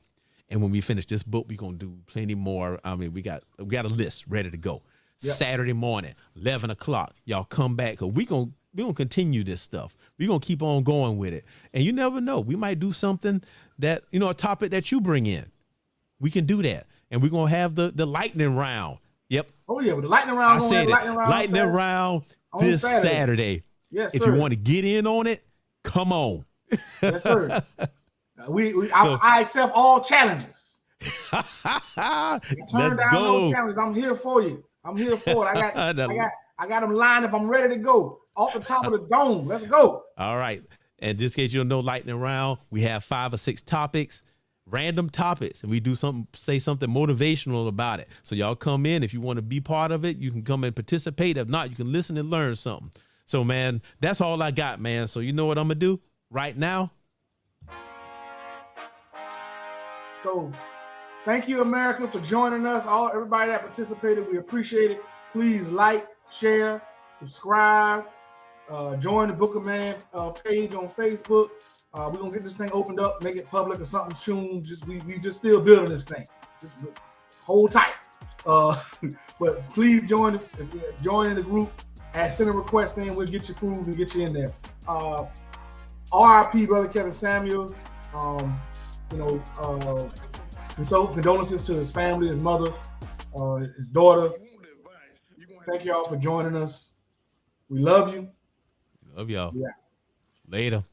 B: And when we finish this book, we're gonna do plenty more. I mean, we got a list ready to go. Yep. Saturday morning, 11 o'clock. Y'all come back, because we're gonna continue this stuff. We're gonna keep on going with it. And you never know, we might do something that, you know, a topic that you bring in. We can do that. And we're gonna have the lightning round. Yep.
A: Oh yeah, with the lightning round.
B: I said it. Lightning round this Saturday.
A: Yes,
B: if
A: sir.
B: you want to get in on it, come on.
A: Yes, sir. I accept all challenges. Turn down no challenges. I'm here for you. I'm here for it. I got them lined up. I'm ready to go. Off the top of the dome. Let's go.
B: All right. And just in case you don't know lightning round, we have 5 or 6 topics, random topics, and we do say something motivational about it. So y'all come in. If you want to be part of it, you can come and participate. If not, you can listen and learn something. So, man, that's all I got, man. So you know what I'm going to do right now?
A: So thank you, America, for joining us. Everybody that participated, we appreciate it. Please like, share, subscribe, join the Book of Man page on Facebook. We're going to get this thing opened up, make it public or something soon. We just still building this thing. Just hold tight. But please join in the group. Send a request in. We'll get you approved and get you in there. RIP, Brother Kevin Samuels. Condolences to his family, his mother, his daughter. Thank y'all for joining us. We love you.
B: Love y'all.
A: Yeah.
B: Later.